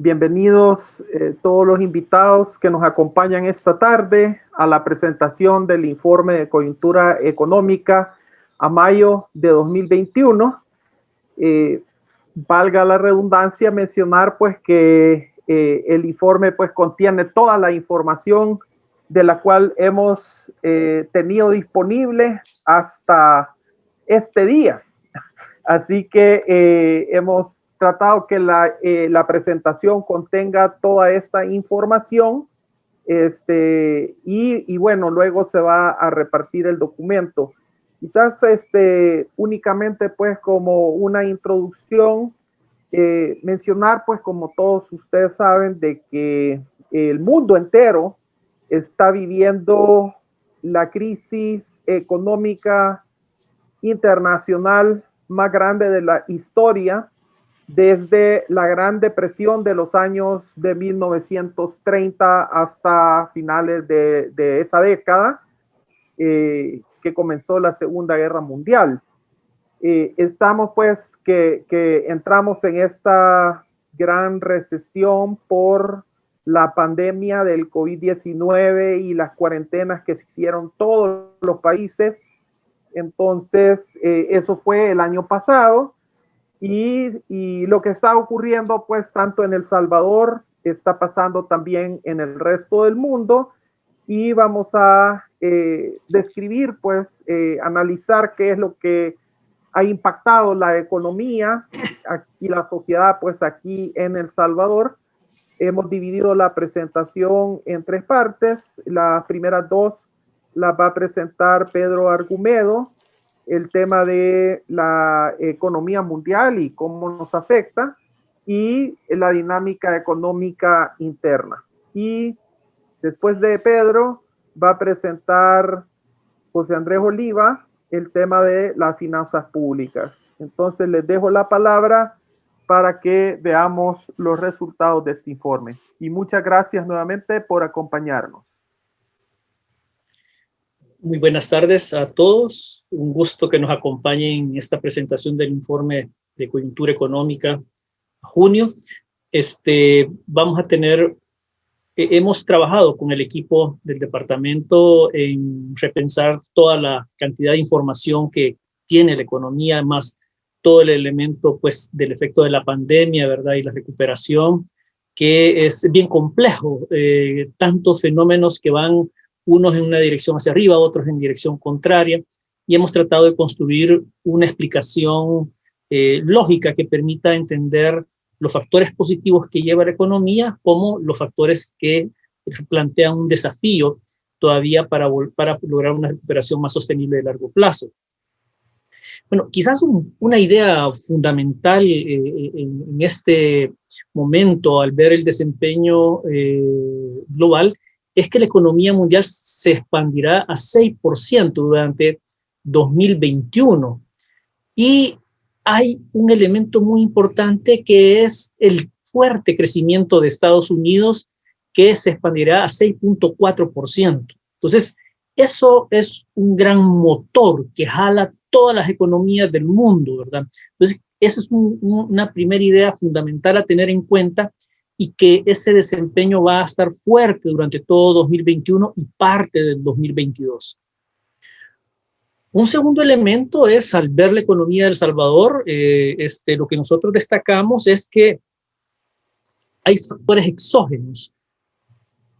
Bienvenidos todos los invitados que nos acompañan esta tarde a la presentación del informe de coyuntura económica a mayo de 2021. Valga la redundancia mencionar pues que el informe pues contiene toda la información de la cual hemos tenido disponible hasta este día. Así que hemos tratado que la presentación contenga toda esta información y bueno, luego se va a repartir el documento. Quizás únicamente pues como una introducción, mencionar pues como todos ustedes saben de que el mundo entero está viviendo la crisis económica internacional más grande de la historia desde la Gran Depresión de los años de 1930 hasta finales de esa década, que comenzó la Segunda Guerra Mundial. Estamos pues que entramos en esta gran recesión por la pandemia del COVID-19 y las cuarentenas que se hicieron todos los países. Entonces, eso fue el año pasado. Y lo que está ocurriendo pues tanto en El Salvador está pasando también en el resto del mundo, y vamos a describir pues analizar qué es lo que ha impactado la economía y la sociedad pues aquí en El Salvador. Hemos dividido la presentación en tres partes. Las primeras dos las va a presentar Pedro Argumedo, el tema de la economía mundial y cómo nos afecta, y la dinámica económica interna. Y después de Pedro va a presentar José Andrés Oliva el tema de las finanzas públicas. Entonces les dejo la palabra para que veamos los resultados de este informe. Y muchas gracias nuevamente por acompañarnos. Muy buenas tardes a todos. Un gusto que nos acompañen en esta presentación del informe de coyuntura económica a junio. Vamos a tener, hemos trabajado con el equipo del departamento en repensar toda la cantidad de información que tiene la economía, más todo el elemento pues del efecto de la pandemia, ¿verdad? Y la recuperación, que es bien complejo, tantos fenómenos que van unos en una dirección hacia arriba, otros en dirección contraria, y hemos tratado de construir una explicación lógica que permita entender los factores positivos que lleva la economía como los factores que plantean un desafío todavía para lograr una recuperación más sostenible de largo plazo. Bueno, quizás una idea fundamental en este momento al ver el desempeño global es que la economía mundial se expandirá a 6% durante 2021. Y hay un elemento muy importante que es el fuerte crecimiento de Estados Unidos, que se expandirá a 6.4%. Entonces, eso es un gran motor que jala todas las economías del mundo, ¿verdad? Entonces, esa es una primera idea fundamental a tener en cuenta, y que ese desempeño va a estar fuerte durante todo 2021 y parte del 2022. Un segundo elemento es, al ver la economía de El Salvador, lo que nosotros destacamos es que hay factores exógenos,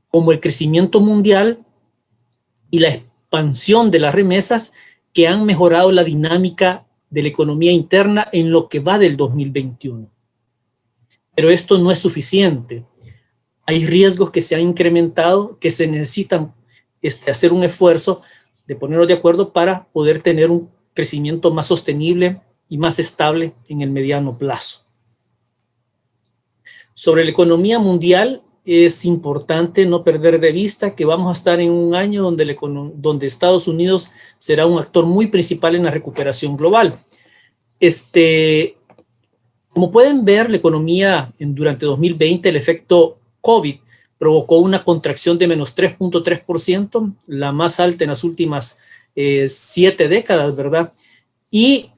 como el crecimiento mundial y la expansión de las remesas, que han mejorado la dinámica de la economía interna en lo que va del 2021. Pero esto no es suficiente. Hay riesgos que se han incrementado, que se necesitan hacer un esfuerzo de ponernos de acuerdo para poder tener un crecimiento más sostenible y más estable en el mediano plazo. Sobre la economía mundial, es importante no perder de vista que vamos a estar en un año donde Estados Unidos será un actor muy principal en la recuperación global. Como pueden ver, la economía durante 2020, el efecto COVID provocó una contracción de menos 3.3%, la más alta en las últimas 7 décadas, ¿verdad? Y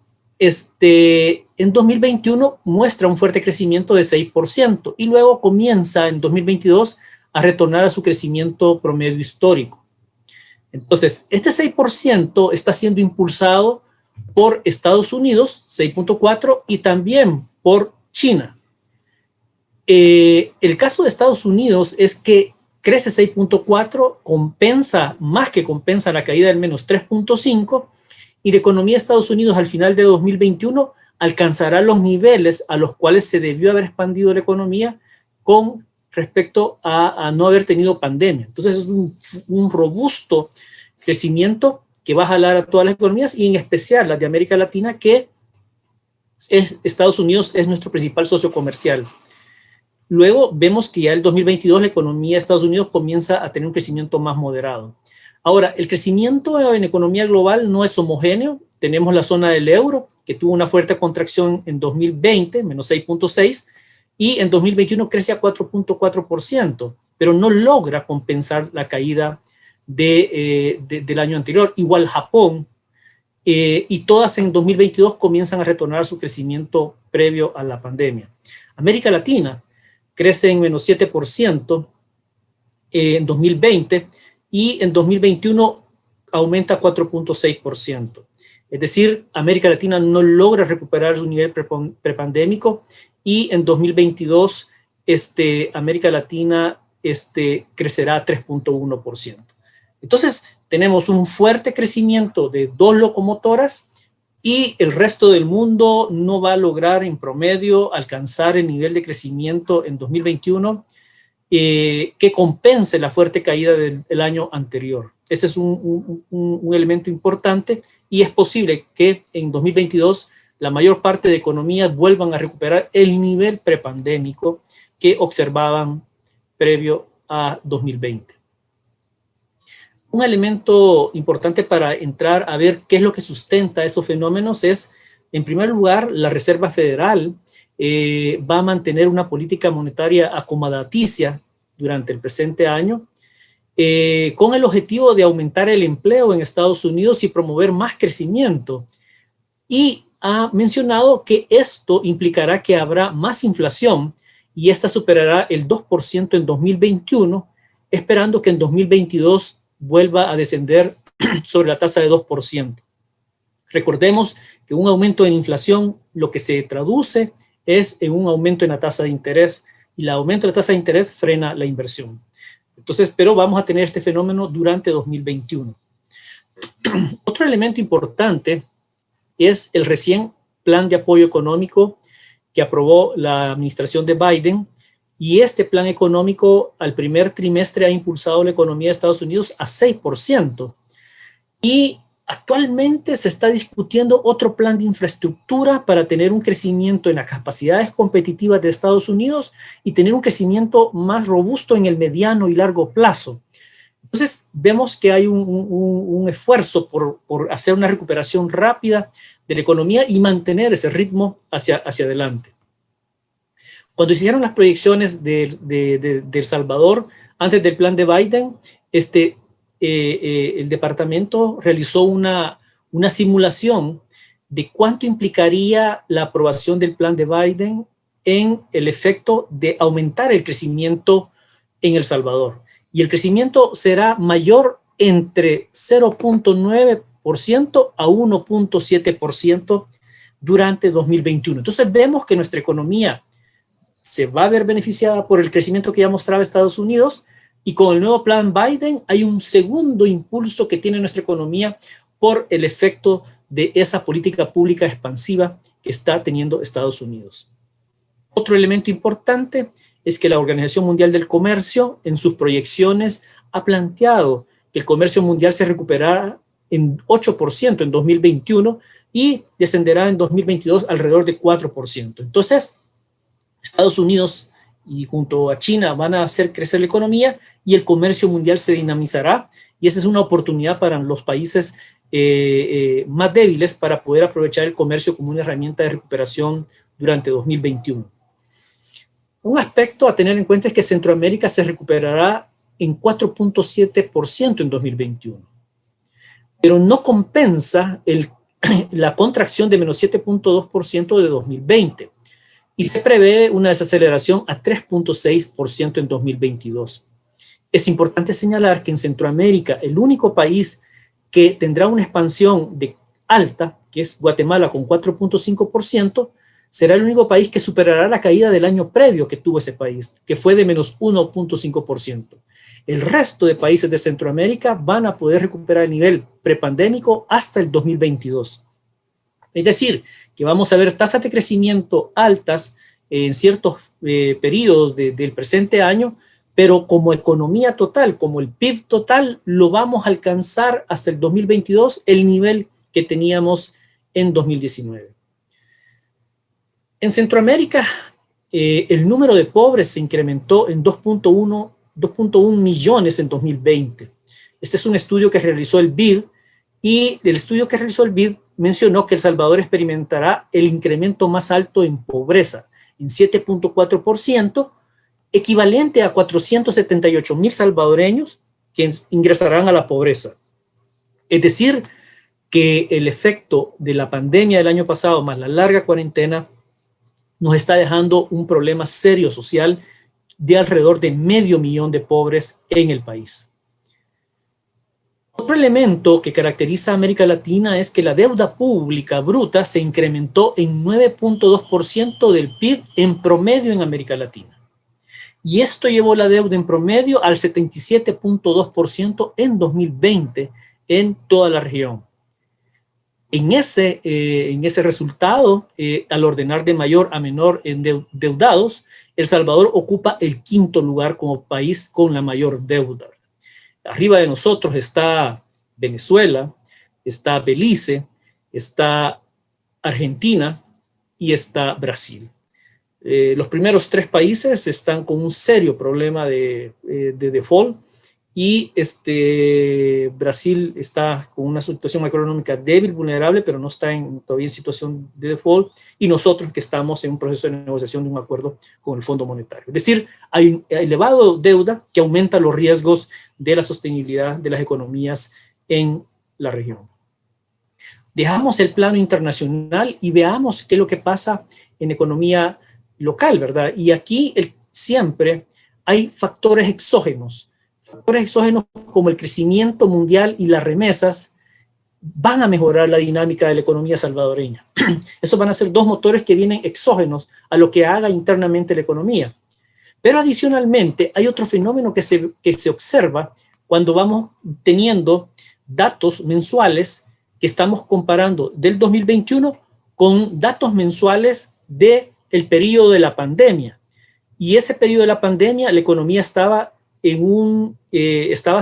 en 2021 muestra un fuerte crecimiento de 6% y luego comienza en 2022 a retornar a su crecimiento promedio histórico. Entonces, este 6% está siendo impulsado por Estados Unidos, 6.4%, y también por China. El caso de Estados Unidos es que crece 6.4%, compensa, más que compensa la caída del menos 3.5%, y la economía de Estados Unidos al final de 2021 alcanzará los niveles a los cuales se debió haber expandido la economía con respecto a no haber tenido pandemia. Entonces es un robusto crecimiento que va a jalar a todas las economías y en especial las de América Latina, que Estados Unidos es nuestro principal socio comercial. Luego vemos que ya el 2022 la economía de Estados Unidos comienza a tener un crecimiento más moderado. Ahora, el crecimiento en economía global no es homogéneo. Tenemos la zona del euro, que tuvo una fuerte contracción en 2020, menos 6.6%, y en 2021 crece a 4.4%, pero no logra compensar la caída del año anterior. Igual Japón, y todas en 2022 comienzan a retornar a su crecimiento previo a la pandemia. América Latina crece en menos 7% en 2020 y en 2021 aumenta a 4.6%. Es decir, América Latina no logra recuperar su nivel prepandémico y en 2022 América Latina crecerá a 3.1%. Entonces, tenemos un fuerte crecimiento de 2 locomotoras y el resto del mundo no va a lograr en promedio alcanzar el nivel de crecimiento en 2021 que compense la fuerte caída del año anterior. Ese es un elemento importante y es posible que en 2022 la mayor parte de economías vuelvan a recuperar el nivel prepandémico que observaban previo a 2020. Un elemento importante para entrar a ver qué es lo que sustenta esos fenómenos es, en primer lugar, la Reserva Federal va a mantener una política monetaria acomodaticia durante el presente año, con el objetivo de aumentar el empleo en Estados Unidos y promover más crecimiento. Y ha mencionado que esto implicará que habrá más inflación y esta superará el 2% en 2021, esperando que en 2022 vuelva a descender sobre la tasa de 2%. Recordemos que un aumento en inflación lo que se traduce es en un aumento en la tasa de interés y el aumento de la tasa de interés frena la inversión. Entonces, pero vamos a tener este fenómeno durante 2021. Otro elemento importante es el recién plan de apoyo económico que aprobó la administración de Biden, y este plan económico al primer trimestre ha impulsado la economía de Estados Unidos a 6%. Y actualmente se está discutiendo otro plan de infraestructura para tener un crecimiento en las capacidades competitivas de Estados Unidos y tener un crecimiento más robusto en el mediano y largo plazo. Entonces vemos que hay un esfuerzo por hacer una recuperación rápida de la economía y mantener ese ritmo hacia adelante. Cuando se hicieron las proyecciones de El Salvador, antes del plan de Biden, el departamento realizó una simulación de cuánto implicaría la aprobación del plan de Biden en el efecto de aumentar el crecimiento en El Salvador. Y el crecimiento será mayor entre 0.9% a 1.7% durante 2021. Entonces vemos que nuestra economía se va a ver beneficiada por el crecimiento que ya mostraba Estados Unidos, y con el nuevo plan Biden hay un segundo impulso que tiene nuestra economía por el efecto de esa política pública expansiva que está teniendo Estados Unidos. Otro elemento importante es que la Organización Mundial del Comercio en sus proyecciones ha planteado que el comercio mundial se recuperará en 8% en 2021 y descenderá en 2022 alrededor de 4%. Entonces, Estados Unidos y junto a China van a hacer crecer la economía y el comercio mundial se dinamizará, y esa es una oportunidad para los países más débiles para poder aprovechar el comercio como una herramienta de recuperación durante 2021. Un aspecto a tener en cuenta es que Centroamérica se recuperará en 4.7% en 2021, pero no compensa la contracción de menos 7.2% de 2020 y se prevé una desaceleración a 3.6% en 2022. Es importante señalar que en Centroamérica el único país que tendrá una expansión de alta, que es Guatemala con 4.5%, será el único país que superará la caída del año previo que tuvo ese país, que fue de menos 1.5%. El resto de países de Centroamérica van a poder recuperar el nivel prepandémico hasta el 2022. Es decir, que vamos a ver tasas de crecimiento altas en ciertos periodos del presente año, pero como economía total, como el PIB total, lo vamos a alcanzar hasta el 2022, el nivel que teníamos en 2019. En Centroamérica, el número de pobres se incrementó en 2.1 millones en 2020. Este es un estudio que realizó el BID, y el estudio que realizó el BID mencionó que El Salvador experimentará el incremento más alto en pobreza, en 7.4%, equivalente a 478,000 salvadoreños que ingresarán a la pobreza. Es decir, que el efecto de la pandemia del año pasado más la larga cuarentena nos está dejando un problema serio social de alrededor de 500,000 de pobres en el país. Otro elemento que caracteriza a América Latina es que la deuda pública bruta se incrementó en 9.2% del PIB en promedio en América Latina. Y esto llevó la deuda en promedio al 77.2% en 2020 en toda la región. En ese resultado, al ordenar de mayor a menor endeudados, El Salvador ocupa el 5º lugar como país con la mayor deuda. Arriba de nosotros está Venezuela, está Belice, está Argentina y está Brasil. Los primeros 3 países están con un serio problema de default, y Brasil está con una situación económica débil, vulnerable, pero no está todavía en situación de default, y nosotros que estamos en un proceso de negociación de un acuerdo con el Fondo Monetario. Es decir, hay elevado deuda que aumenta los riesgos de la sostenibilidad de las economías en la región. Dejamos el plano internacional y veamos qué es lo que pasa en economía local, ¿verdad? Y aquí siempre hay factores exógenos como el crecimiento mundial y las remesas van a mejorar la dinámica de la economía salvadoreña. Esos van a ser 2 motores que vienen exógenos a lo que haga internamente la economía. Pero adicionalmente hay otro fenómeno que se observa cuando vamos teniendo datos mensuales que estamos comparando del 2021 con datos mensuales del periodo de la pandemia. Y ese periodo de la pandemia, la economía estaba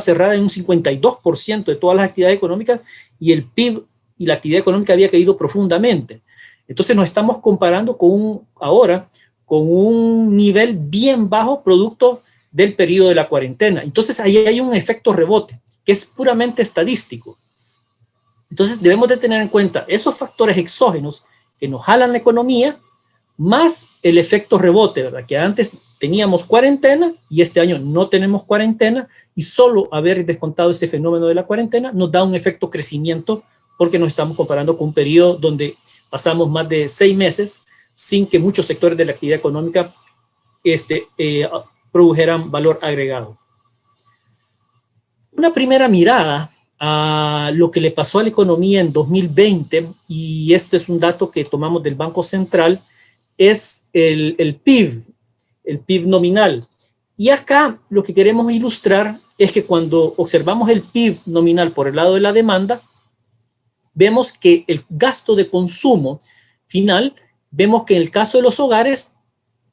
cerrada en un 52% de todas las actividades económicas, y el PIB y la actividad económica había caído profundamente. Entonces nos estamos comparando ahora con un nivel bien bajo producto del periodo de la cuarentena. Entonces ahí hay un efecto rebote que es puramente estadístico. Entonces debemos de tener en cuenta esos factores exógenos que nos jalan la economía, más el efecto rebote, ¿verdad? Que antes teníamos cuarentena y este año no tenemos cuarentena, y solo haber descontado ese fenómeno de la cuarentena nos da un efecto crecimiento, porque nos estamos comparando con un periodo donde pasamos más de 6 meses sin que muchos sectores de la actividad económica produjeran valor agregado. Una primera mirada a lo que le pasó a la economía en 2020, y este es un dato que tomamos del Banco Central, es el PIB nominal. Y acá lo que queremos ilustrar es que cuando observamos el PIB nominal por el lado de la demanda, vemos que el gasto de consumo final, vemos que en el caso de los hogares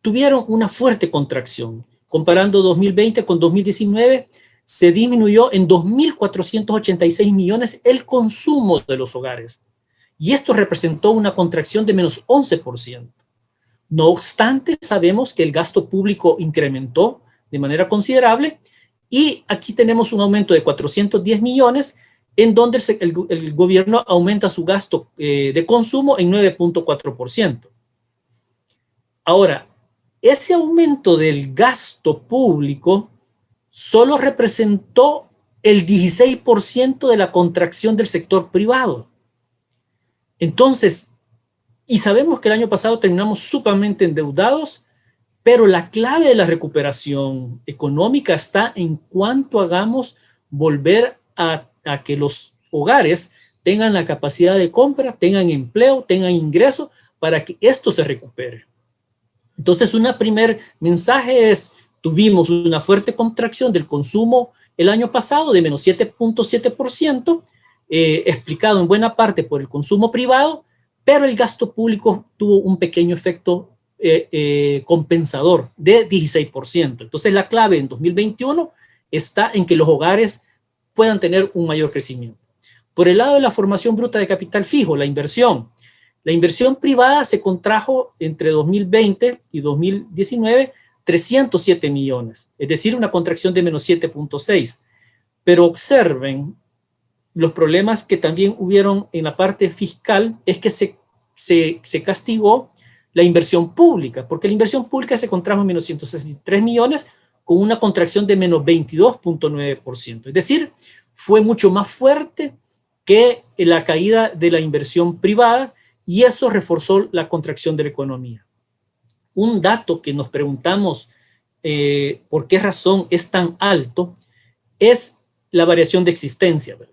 tuvieron una fuerte contracción. Comparando 2020 con 2019, se disminuyó en 2.486 millones el consumo de los hogares. Y esto representó una contracción de menos 11%. No obstante, sabemos que el gasto público incrementó de manera considerable, y aquí tenemos un aumento de 410 millones, en donde el gobierno aumenta su gasto de consumo en 9.4%. Ahora, ese aumento del gasto público solo representó el 16% de la contracción del sector privado. Entonces, y sabemos que el año pasado terminamos sumamente endeudados, pero la clave de la recuperación económica está en cuanto hagamos volver a que los hogares tengan la capacidad de compra, tengan empleo, tengan ingreso para que esto se recupere. Entonces, un primer mensaje es, tuvimos una fuerte contracción del consumo el año pasado de menos 7.7%, explicado en buena parte por el consumo privado, pero el gasto público tuvo un pequeño efecto compensador de 16%. Entonces, la clave en 2021 está en que los hogares puedan tener un mayor crecimiento. Por el lado de la formación bruta de capital fijo, la inversión privada se contrajo entre 2020 y 2019 307 millones, es decir, una contracción de menos 7.6. Pero observen los problemas que también hubieron en la parte fiscal, es que se castigó la inversión pública, porque la inversión pública se contrajo en menos 163 millones con una contracción de menos 22.9%. Es decir, fue mucho más fuerte que la caída de la inversión privada y eso reforzó la contracción de la economía. Un dato que nos preguntamos por qué razón es tan alto es la variación de existencia, ¿verdad?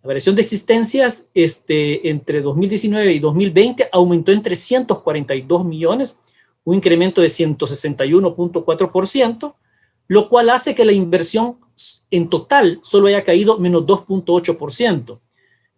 La variación de existencias entre 2019 y 2020 aumentó en 342 millones, un incremento de 161.4%, lo cual hace que la inversión en total solo haya caído menos 2.8%.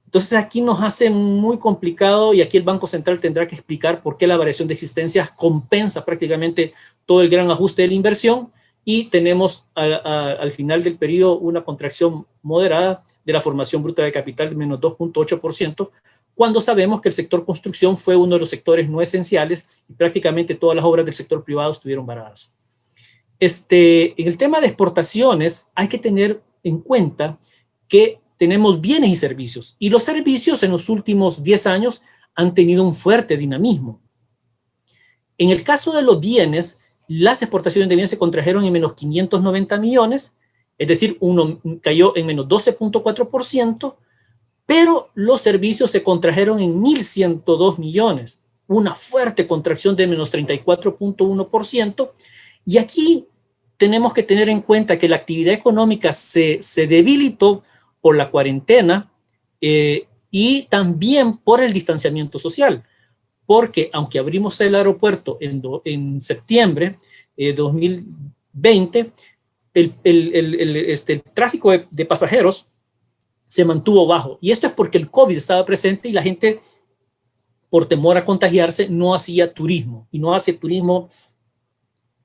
Entonces aquí nos hace muy complicado y aquí el Banco Central tendrá que explicar por qué la variación de existencias compensa prácticamente todo el gran ajuste de la inversión y tenemos al final del periodo una contracción moderada de la formación bruta de capital de menos 2.8%, cuando sabemos que el sector construcción fue uno de los sectores no esenciales y prácticamente todas las obras del sector privado estuvieron varadas. En el tema de exportaciones hay que tener en cuenta que tenemos bienes y servicios, y los servicios en los últimos 10 años han tenido un fuerte dinamismo. En el caso de los bienes, las exportaciones de bienes se contrajeron en menos 590 millones, es decir, uno cayó en menos 12.4%, pero los servicios se contrajeron en 1.102 millones, una fuerte contracción de menos 34.1%, y aquí tenemos que tener en cuenta que la actividad económica se debilitó por la cuarentena y también por el distanciamiento social, porque aunque abrimos el aeropuerto en septiembre de 2020, el tráfico de pasajeros se mantuvo bajo, y esto es porque el COVID estaba presente y la gente, por temor a contagiarse, no hacía turismo, y no hace turismo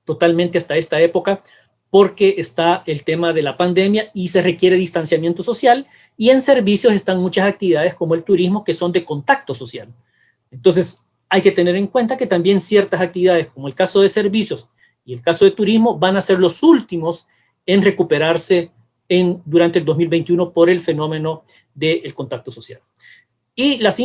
totalmente hasta esta época, porque está el tema de la pandemia y se requiere distanciamiento social, y en servicios están muchas actividades como el turismo que son de contacto social. Entonces, hay que tener en cuenta que también ciertas actividades, como el caso de servicios y el caso de turismo, van a ser los últimos en recuperarse durante el 2021 por el fenómeno del contacto social. Y las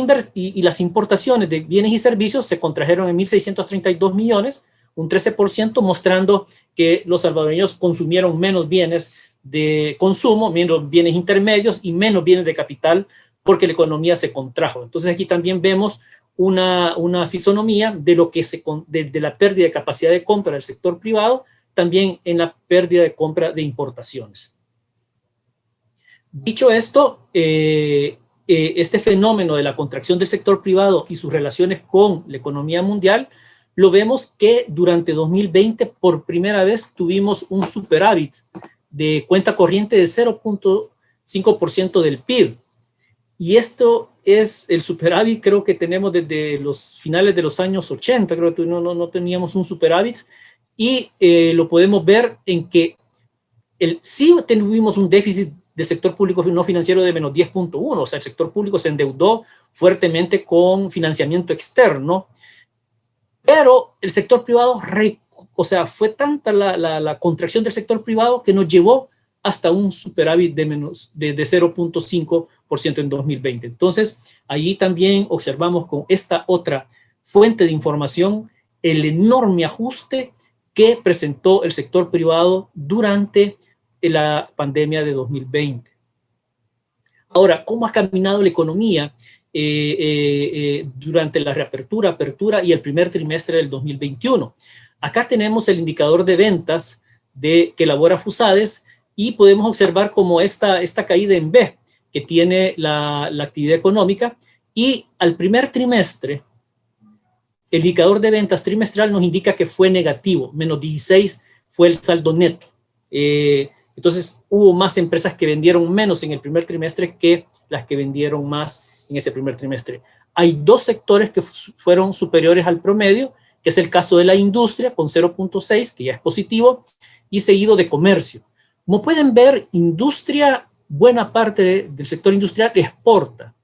importaciones de bienes y servicios se contrajeron en 1.632 millones, un 13%, mostrando que los salvadoreños consumieron menos bienes de consumo, menos bienes intermedios y menos bienes de capital, porque la economía se contrajo. Entonces aquí también vemos una fisonomía de lo que de la pérdida de capacidad de compra del sector privado, también en la pérdida de compra de importaciones. Dicho esto, este fenómeno de la contracción del sector privado y sus relaciones con la economía mundial, lo vemos que durante 2020 por primera vez tuvimos un superávit de cuenta corriente de 0.5% del PIB. Y esto es el superávit, creo que tenemos desde los finales de los años 80, creo que no teníamos un superávit, y lo podemos ver en que sí tuvimos un déficit del sector público no financiero de menos 10.1, o sea, el sector público se endeudó fuertemente con financiamiento externo, pero el sector privado, o sea, fue tanta la contracción del sector privado que nos llevó hasta un superávit de 0.5% en 2020. Entonces, ahí también observamos con esta otra fuente de información el enorme ajuste que presentó el sector privado durante la pandemia de 2020. Ahora, ¿cómo ha caminado la economía durante la reapertura, apertura y el primer trimestre del 2021. Acá tenemos el indicador de ventas que elabora FUSADES y podemos observar como esta caída en B que tiene la actividad económica, y al primer trimestre el indicador de ventas trimestral nos indica que fue negativo, menos 16 fue el saldo neto. Entonces hubo más empresas que vendieron menos en el primer trimestre que las que vendieron más en ese primer trimestre. Hay dos sectores que fueron superiores al promedio, que es el caso de la industria con 0.6, que ya es positivo, y seguido de comercio. Como pueden ver, industria, buena parte del sector industrial exporta.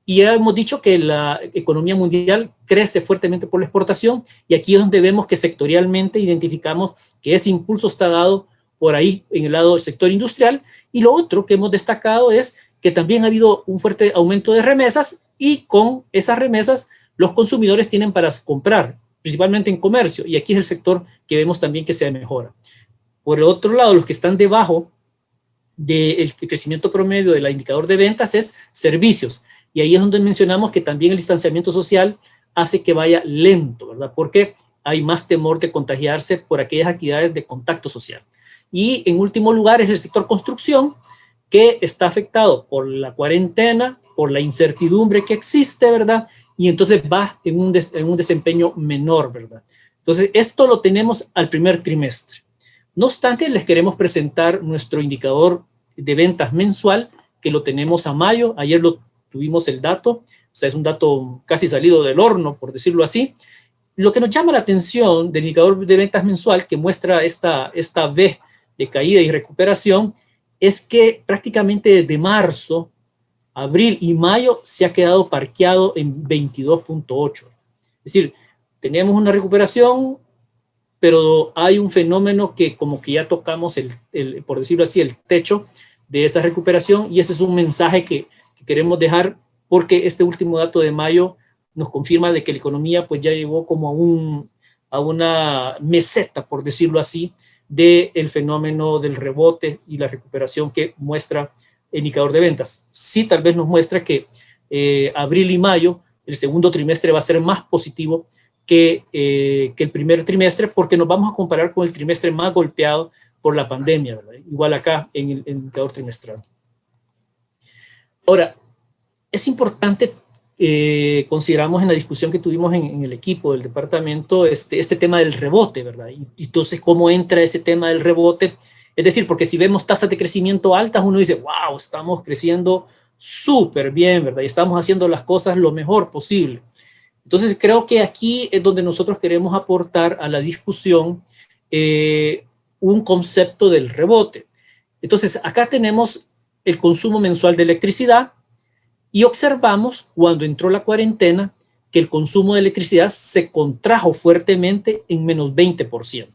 Y ya hemos dicho que la economía mundial crece fuertemente por la exportación, y aquí es donde vemos que sectorialmente identificamos que ese impulso está dado por ahí en el lado del sector industrial. Y lo otro que hemos destacado es que también ha habido un fuerte aumento de remesas, y con esas remesas los consumidores tienen para comprar, principalmente en comercio, y aquí es el sector que vemos también que se mejora. Por el otro lado, los que están debajo del crecimiento promedio del indicador de ventas es servicios, y ahí es donde mencionamos que también el distanciamiento social hace que vaya lento, ¿verdad? Porque hay más temor de contagiarse por aquellas actividades de contacto social. Y en último lugar es el sector construcción, que está afectado por la cuarentena, por la incertidumbre que existe, ¿verdad? Y entonces va en un desempeño menor, ¿verdad? Entonces, esto lo tenemos al primer trimestre. No obstante, les queremos presentar nuestro indicador de ventas mensual, que lo tenemos a mayo. Ayer lo tuvimos el dato, o sea, es un dato casi salido del horno, por decirlo así. Lo que nos llama la atención del indicador de ventas mensual, que muestra esta V de caída y recuperación, es que prácticamente desde marzo, abril y mayo se ha quedado parqueado en 22.8. Es decir, tenemos una recuperación, pero hay un fenómeno que como que ya tocamos, por decirlo así, el techo de esa recuperación, y ese es un mensaje que queremos dejar, porque este último dato de mayo nos confirma de que la economía pues ya llegó como a una meseta, por decirlo así, del fenómeno del rebote y la recuperación que muestra el indicador de ventas. Sí, tal vez nos muestra que abril y mayo, el segundo trimestre va a ser más positivo que el primer trimestre, porque nos vamos a comparar con el trimestre más golpeado por la pandemia, ¿verdad? Igual acá en el indicador trimestral. Ahora, es importante, consideramos en la discusión que tuvimos en el equipo del departamento, este tema del rebote, ¿verdad? Y entonces, ¿cómo entra ese tema del rebote? Es decir, porque si vemos tasas de crecimiento altas, uno dice, wow, estamos creciendo súper bien, ¿verdad? Y estamos haciendo las cosas lo mejor posible. Entonces, creo que aquí es donde nosotros queremos aportar a la discusión un concepto del rebote. Entonces, acá tenemos el consumo mensual de electricidad, y observamos cuando entró la cuarentena que el consumo de electricidad se contrajo fuertemente en menos 20%.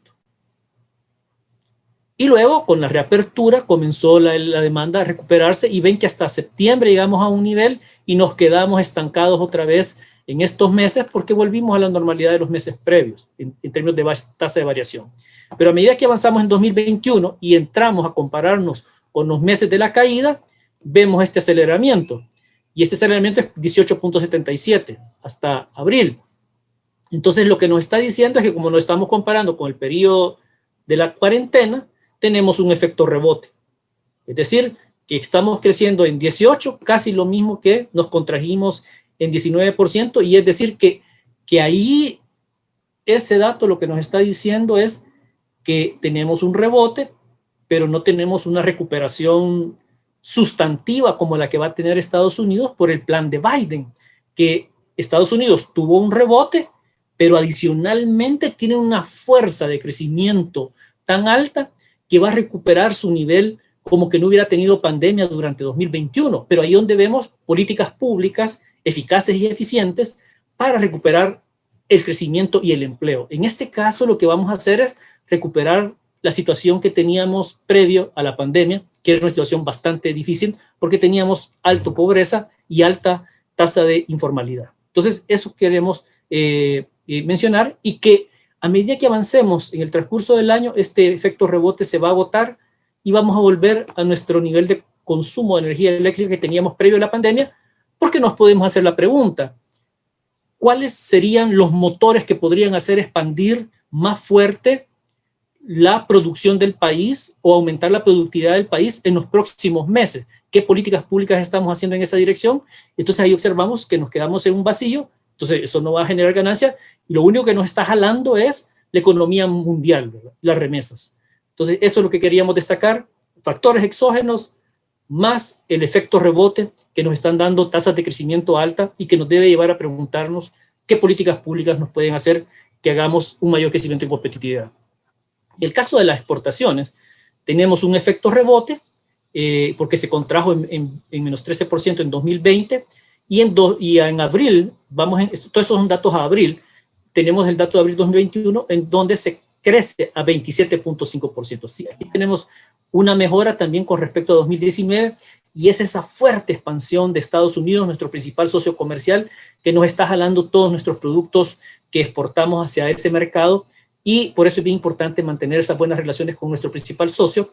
Y luego, con la reapertura, comenzó la demanda a recuperarse, y ven que hasta septiembre llegamos a un nivel y nos quedamos estancados otra vez en estos meses, porque volvimos a la normalidad de los meses previos en términos de tasa de variación. Pero a medida que avanzamos en 2021 y entramos a compararnos con los meses de la caída, vemos este aceleramiento. Y este aceleramiento es 18.77 hasta abril. Entonces, lo que nos está diciendo es que como nos estamos comparando con el periodo de la cuarentena, tenemos un efecto rebote. Es decir, que estamos creciendo en 18, casi lo mismo que nos contrajimos en 19%, y es decir que ahí ese dato lo que nos está diciendo es que tenemos un rebote, pero no tenemos una recuperación sustantiva como la que va a tener Estados Unidos por el plan de Biden, que Estados Unidos tuvo un rebote, pero adicionalmente tiene una fuerza de crecimiento tan alta que va a recuperar su nivel como que no hubiera tenido pandemia durante 2021, pero ahí donde vemos políticas públicas eficaces y eficientes para recuperar el crecimiento y el empleo. En este caso, lo que vamos a hacer es recuperar la situación que teníamos previo a la pandemia, que era una situación bastante difícil porque teníamos alta pobreza y alta tasa de informalidad. Entonces, eso queremos mencionar, y que a medida que avancemos en el transcurso del año, este efecto rebote se va a agotar y vamos a volver a nuestro nivel de consumo de energía eléctrica que teníamos previo a la pandemia, Porque nos podemos hacer la pregunta, ¿cuáles serían los motores que podrían hacer expandir más fuerte la producción del país o aumentar la productividad del país en los próximos meses? ¿Qué políticas públicas estamos haciendo en esa dirección? Entonces ahí observamos que nos quedamos en un vacío, entonces eso no va a generar ganancia, y lo único que nos está jalando es la economía mundial, ¿verdad? Las remesas. Entonces eso es lo que queríamos destacar, factores exógenos más el efecto rebote que nos están dando tasas de crecimiento alta y que nos debe llevar a preguntarnos qué políticas públicas nos pueden hacer que hagamos un mayor crecimiento y competitividad. En el caso de las exportaciones, tenemos un efecto rebote, porque se contrajo en menos 13% en 2020, y en abril, todos esos son datos a abril, tenemos el dato de abril 2021, en donde se crece a 27.5%. Sí, aquí tenemos una mejora también con respecto a 2019, y es esa fuerte expansión de Estados Unidos, nuestro principal socio comercial, que nos está jalando todos nuestros productos que exportamos hacia ese mercado, y por eso es bien importante mantener esas buenas relaciones con nuestro principal socio.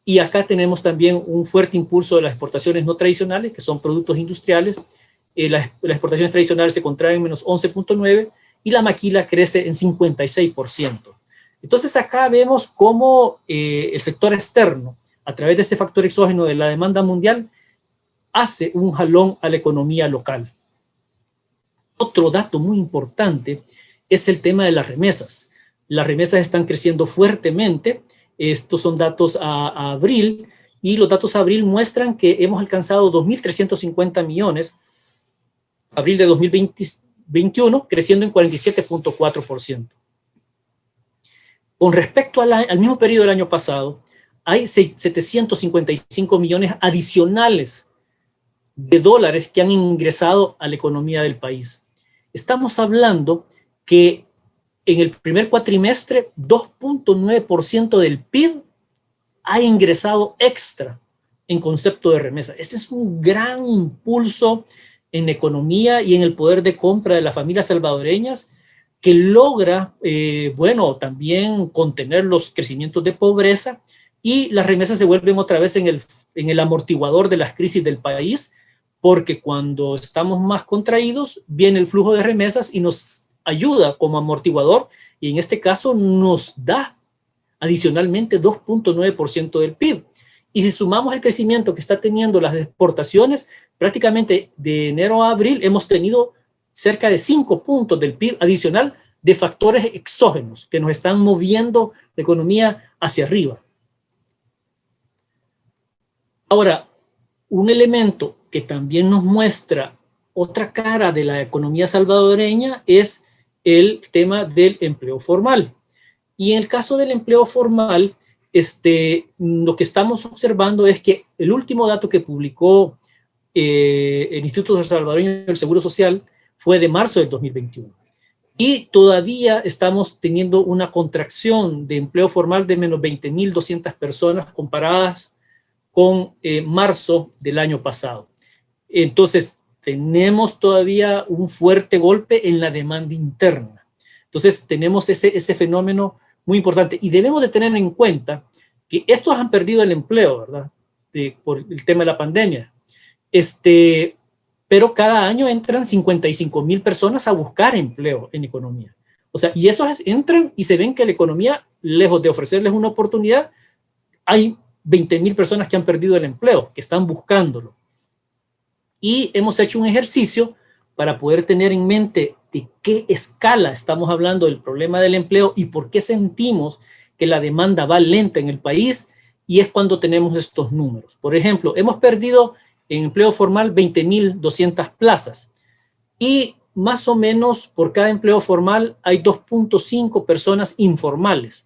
Y acá tenemos también un fuerte impulso de las exportaciones no tradicionales, que son productos industriales. Las exportaciones tradicionales se contraen en menos 11.9% y la maquila crece en 56%. Entonces acá vemos cómo el sector externo, a través de ese factor exógeno de la demanda mundial, hace un jalón a la economía local. Otro dato muy importante es el tema de las remesas. Las remesas están creciendo fuertemente. Estos son datos a abril, y los datos a abril muestran que hemos alcanzado 2.350 millones, abril de 2021, creciendo en 47.4%. Con respecto al mismo periodo del año pasado, hay 755 millones adicionales de dólares que han ingresado a la economía del país. Estamos hablando que en el primer cuatrimestre, 2.9% del PIB ha ingresado extra en concepto de remesa. Este es un gran impulso en la economía y en el poder de compra de las familias salvadoreñas, que logra, también contener los crecimientos de pobreza, y las remesas se vuelven otra vez en el amortiguador de las crisis del país, porque cuando estamos más contraídos, viene el flujo de remesas y nos ayuda como amortiguador, y en este caso nos da adicionalmente 2.9% del PIB. Y si sumamos el crecimiento que está teniendo las exportaciones, prácticamente de enero a abril hemos tenido cerca de 5 puntos del PIB adicional de factores exógenos que nos están moviendo la economía hacia arriba. Ahora, un elemento que también nos muestra otra cara de la economía salvadoreña es el tema del empleo formal. Y en el caso del empleo formal, lo que estamos observando es que el último dato que publicó el Instituto Salvadoreño del Seguro Social fue de marzo del 2021. Y todavía estamos teniendo una contracción de empleo formal de menos 20.200 personas comparadas con marzo del año pasado. Entonces, tenemos todavía un fuerte golpe en la demanda interna. Entonces, tenemos ese fenómeno muy importante. Y debemos de tener en cuenta que estos han perdido el empleo, ¿verdad? Por el tema de la pandemia. Pero cada año entran 55.000 personas a buscar empleo en economía. O sea, y esos entran y se ven que la economía, lejos de ofrecerles una oportunidad, hay 20.000 personas que han perdido el empleo, que están buscándolo. Y hemos hecho un ejercicio para poder tener en mente de qué escala estamos hablando del problema del empleo y por qué sentimos que la demanda va lenta en el país, y es cuando tenemos estos números. Por ejemplo, hemos perdido en empleo formal 20.200 plazas, y más o menos por cada empleo formal hay 2.5 personas informales.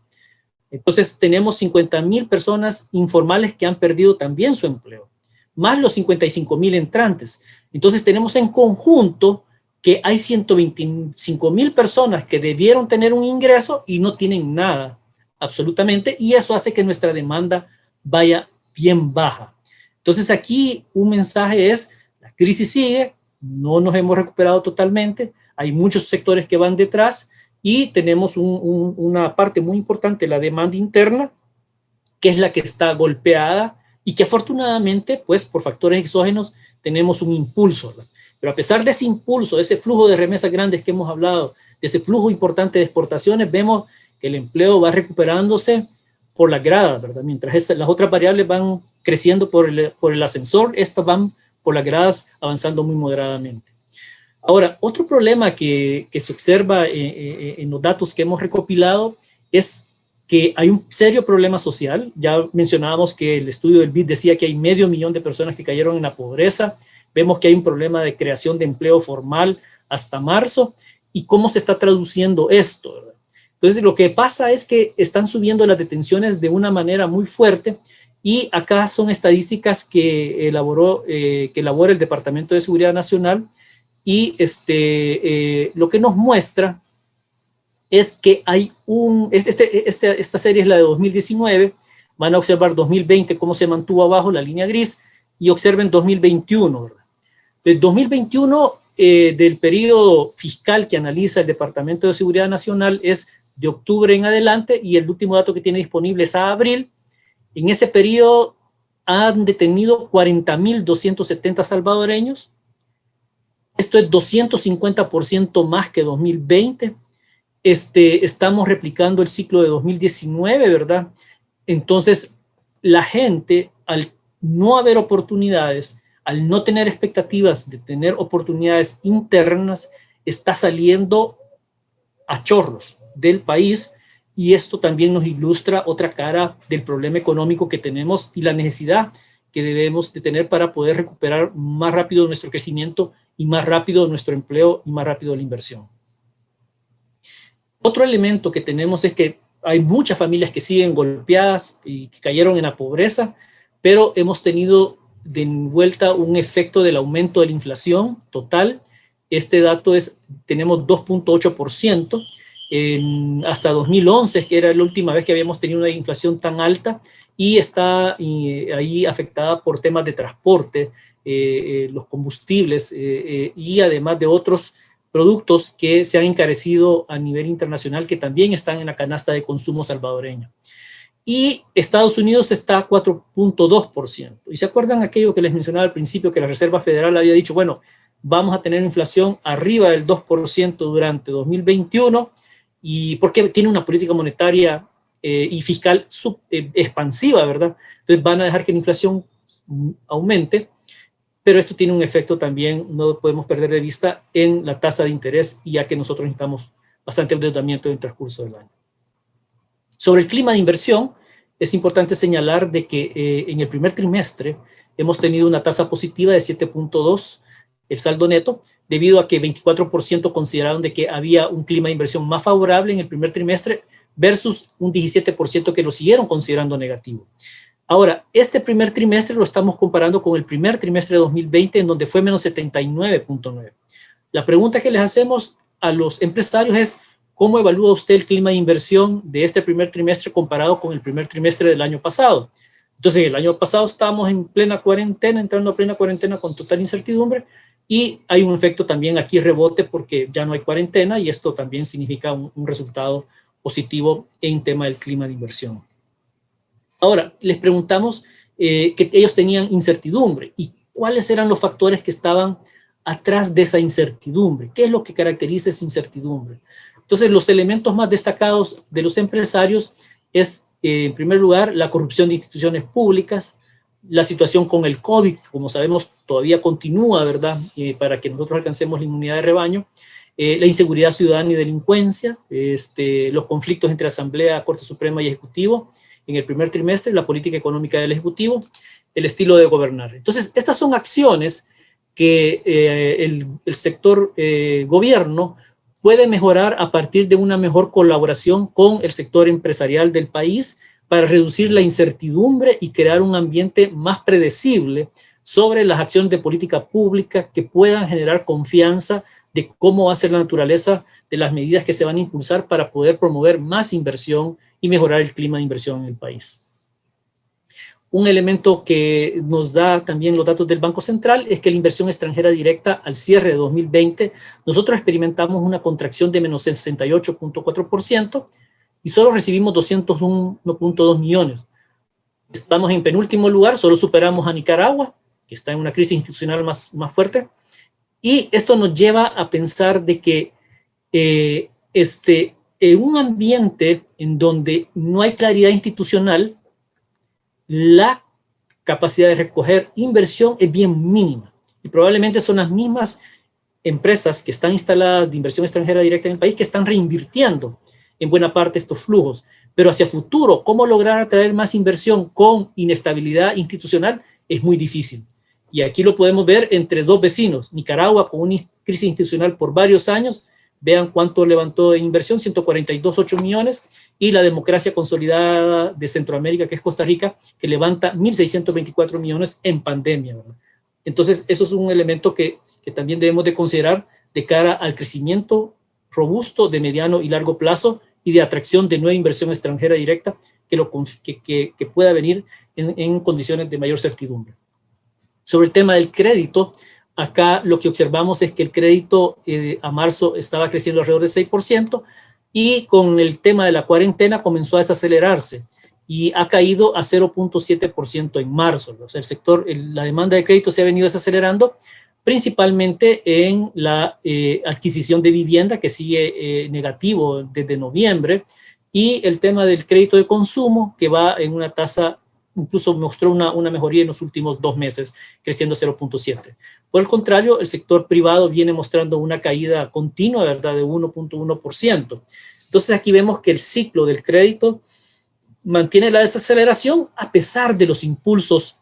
Entonces tenemos 50.000 personas informales que han perdido también su empleo, más los 55.000 entrantes. Entonces tenemos en conjunto que hay 125.000 personas que debieron tener un ingreso y no tienen nada, absolutamente, y eso hace que nuestra demanda vaya bien baja. Entonces aquí un mensaje es, la crisis sigue, no nos hemos recuperado totalmente, hay muchos sectores que van detrás, y tenemos una parte muy importante, la demanda interna, que es la que está golpeada, y que afortunadamente, pues por factores exógenos, tenemos un impulso, ¿verdad? Pero a pesar de ese impulso, de ese flujo de remesas grandes que hemos hablado, de ese flujo importante de exportaciones, vemos que el empleo va recuperándose por las gradas, ¿verdad? Mientras las otras variables van creciendo por el ascensor, estas van por las gradas avanzando muy moderadamente. Ahora, otro problema que se observa en los datos que hemos recopilado es que hay un serio problema social. Ya mencionábamos que el estudio del BID decía que hay 500.000 de personas que cayeron en la pobreza. Vemos que hay un problema de creación de empleo formal hasta marzo. ¿Y cómo se está traduciendo esto, ¿verdad? Entonces, lo que pasa es que están subiendo las detenciones de una manera muy fuerte, y acá son estadísticas que elabora el Departamento de Seguridad Nacional, y lo que nos muestra es que hay esta serie es la de 2019, van a observar 2020 cómo se mantuvo abajo la línea gris, y observen 2021, ¿verdad? Del 2021, del periodo fiscal que analiza el Departamento de Seguridad Nacional, es de octubre en adelante, y el último dato que tiene disponible es a abril. En ese periodo han detenido 40.270 salvadoreños. Esto es 250% más que 2020. Estamos replicando el ciclo de 2019, ¿verdad? Entonces, la gente, al no haber oportunidades, al no tener expectativas de tener oportunidades internas, está saliendo a chorros del país, y esto también nos ilustra otra cara del problema económico que tenemos y la necesidad que debemos de tener para poder recuperar más rápido nuestro crecimiento y más rápido nuestro empleo y más rápido la inversión. Otro elemento que tenemos es que hay muchas familias que siguen golpeadas y que cayeron en la pobreza, pero hemos tenido de vuelta un efecto del aumento de la inflación total. Este dato tenemos 2.8%, hasta 2011, que era la última vez que habíamos tenido una inflación tan alta, y está ahí afectada por temas de transporte, los combustibles, y además de otros productos que se han encarecido a nivel internacional, que también están en la canasta de consumo salvadoreño. Y Estados Unidos está a 4.2%. Y se acuerdan aquello que les mencionaba al principio, que la Reserva Federal había dicho, bueno, vamos a tener inflación arriba del 2% durante 2021, y porque tiene una política monetaria y fiscal expansiva, ¿verdad? Entonces van a dejar que la inflación aumente, pero esto tiene un efecto también, no podemos perder de vista, en la tasa de interés, ya que nosotros necesitamos bastante endeudamiento en el transcurso del año. Sobre el clima de inversión, es importante señalar de que en el primer trimestre hemos tenido una tasa positiva de 7.2, el saldo neto, debido a que 24% consideraron de que había un clima de inversión más favorable en el primer trimestre versus un 17% que lo siguieron considerando negativo. Ahora, este primer trimestre lo estamos comparando con el primer trimestre de 2020, en donde fue menos 79.9. La pregunta que les hacemos a los empresarios es, ¿cómo evalúa usted el clima de inversión de este primer trimestre comparado con el primer trimestre del año pasado? Entonces, el año pasado estábamos en plena cuarentena, entrando a plena cuarentena con total incertidumbre, y hay un efecto también aquí rebote porque ya no hay cuarentena, y esto también significa un resultado positivo en tema del clima de inversión. Ahora, les preguntamos que ellos tenían incertidumbre, y cuáles eran los factores que estaban atrás de esa incertidumbre. ¿Qué es lo que caracteriza esa incertidumbre? Entonces, los elementos más destacados de los empresarios es, en primer lugar, la corrupción de instituciones públicas, la situación con el COVID, como sabemos, todavía continúa, ¿verdad? Para que nosotros alcancemos la inmunidad de rebaño, la inseguridad ciudadana y delincuencia, los conflictos entre Asamblea, Corte Suprema y Ejecutivo en el primer trimestre, la política económica del Ejecutivo, el estilo de gobernar. Entonces, estas son acciones que el sector gobierno puede mejorar a partir de una mejor colaboración con el sector empresarial del país para reducir la incertidumbre y crear un ambiente más predecible sobre las acciones de política pública que puedan generar confianza de cómo va a ser la naturaleza de las medidas que se van a impulsar para poder promover más inversión y mejorar el clima de inversión en el país. Un elemento que nos da también los datos del Banco Central es que la inversión extranjera directa al cierre de 2020, nosotros experimentamos una contracción de menos 68.4% y solo recibimos 201.2 millones. Estamos en penúltimo lugar, solo superamos a Nicaragua, que está en una crisis institucional más fuerte, Y esto nos lleva a pensar de que en un ambiente en donde no hay claridad institucional, la capacidad de recoger inversión es bien mínima. Y probablemente son las mismas empresas que están instaladas de inversión extranjera directa en el país que están reinvirtiendo en buena parte estos flujos. Pero hacia futuro, ¿cómo lograr atraer más inversión con inestabilidad institucional? Es muy difícil. Y aquí lo podemos ver entre dos vecinos. Nicaragua, con una crisis institucional por varios años, vean cuánto levantó en inversión, 142,8 millones, y la democracia consolidada de Centroamérica, que es Costa Rica, que levanta 1.624 millones en pandemia, ¿verdad? Entonces, eso es un elemento que también debemos de considerar de cara al crecimiento robusto de mediano y largo plazo y de atracción de nueva inversión extranjera directa que pueda venir en condiciones de mayor certidumbre. Sobre el tema del crédito, acá lo que observamos es que el crédito a marzo estaba creciendo alrededor del 6% y con el tema de la cuarentena comenzó a desacelerarse y ha caído a 0.7% en marzo. O sea, la demanda de crédito se ha venido desacelerando principalmente en la adquisición de vivienda, que sigue negativo desde noviembre, y el tema del crédito de consumo, que va en una tasa, incluso mostró una mejoría en los últimos 2 meses, creciendo 0.7. Por el contrario, el sector privado viene mostrando una caída continua, ¿verdad?, de 1.1%. Entonces aquí vemos que el ciclo del crédito mantiene la desaceleración a pesar de los impulsos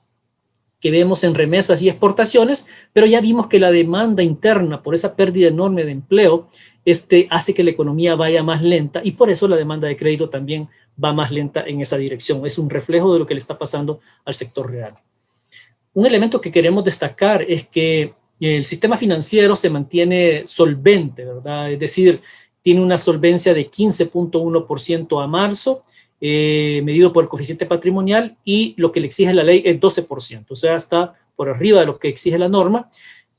que vemos en remesas y exportaciones, pero ya vimos que la demanda interna, por esa pérdida enorme de empleo, hace que la economía vaya más lenta y por eso la demanda de crédito también va más lenta en esa dirección. Es un reflejo de lo que le está pasando al sector real. Un elemento que queremos destacar es que el sistema financiero se mantiene solvente, ¿verdad? Es decir, tiene una solvencia de 15.1% a marzo, medido por el coeficiente patrimonial, y lo que le exige la ley es 12%, o sea, está por arriba de lo que exige la norma,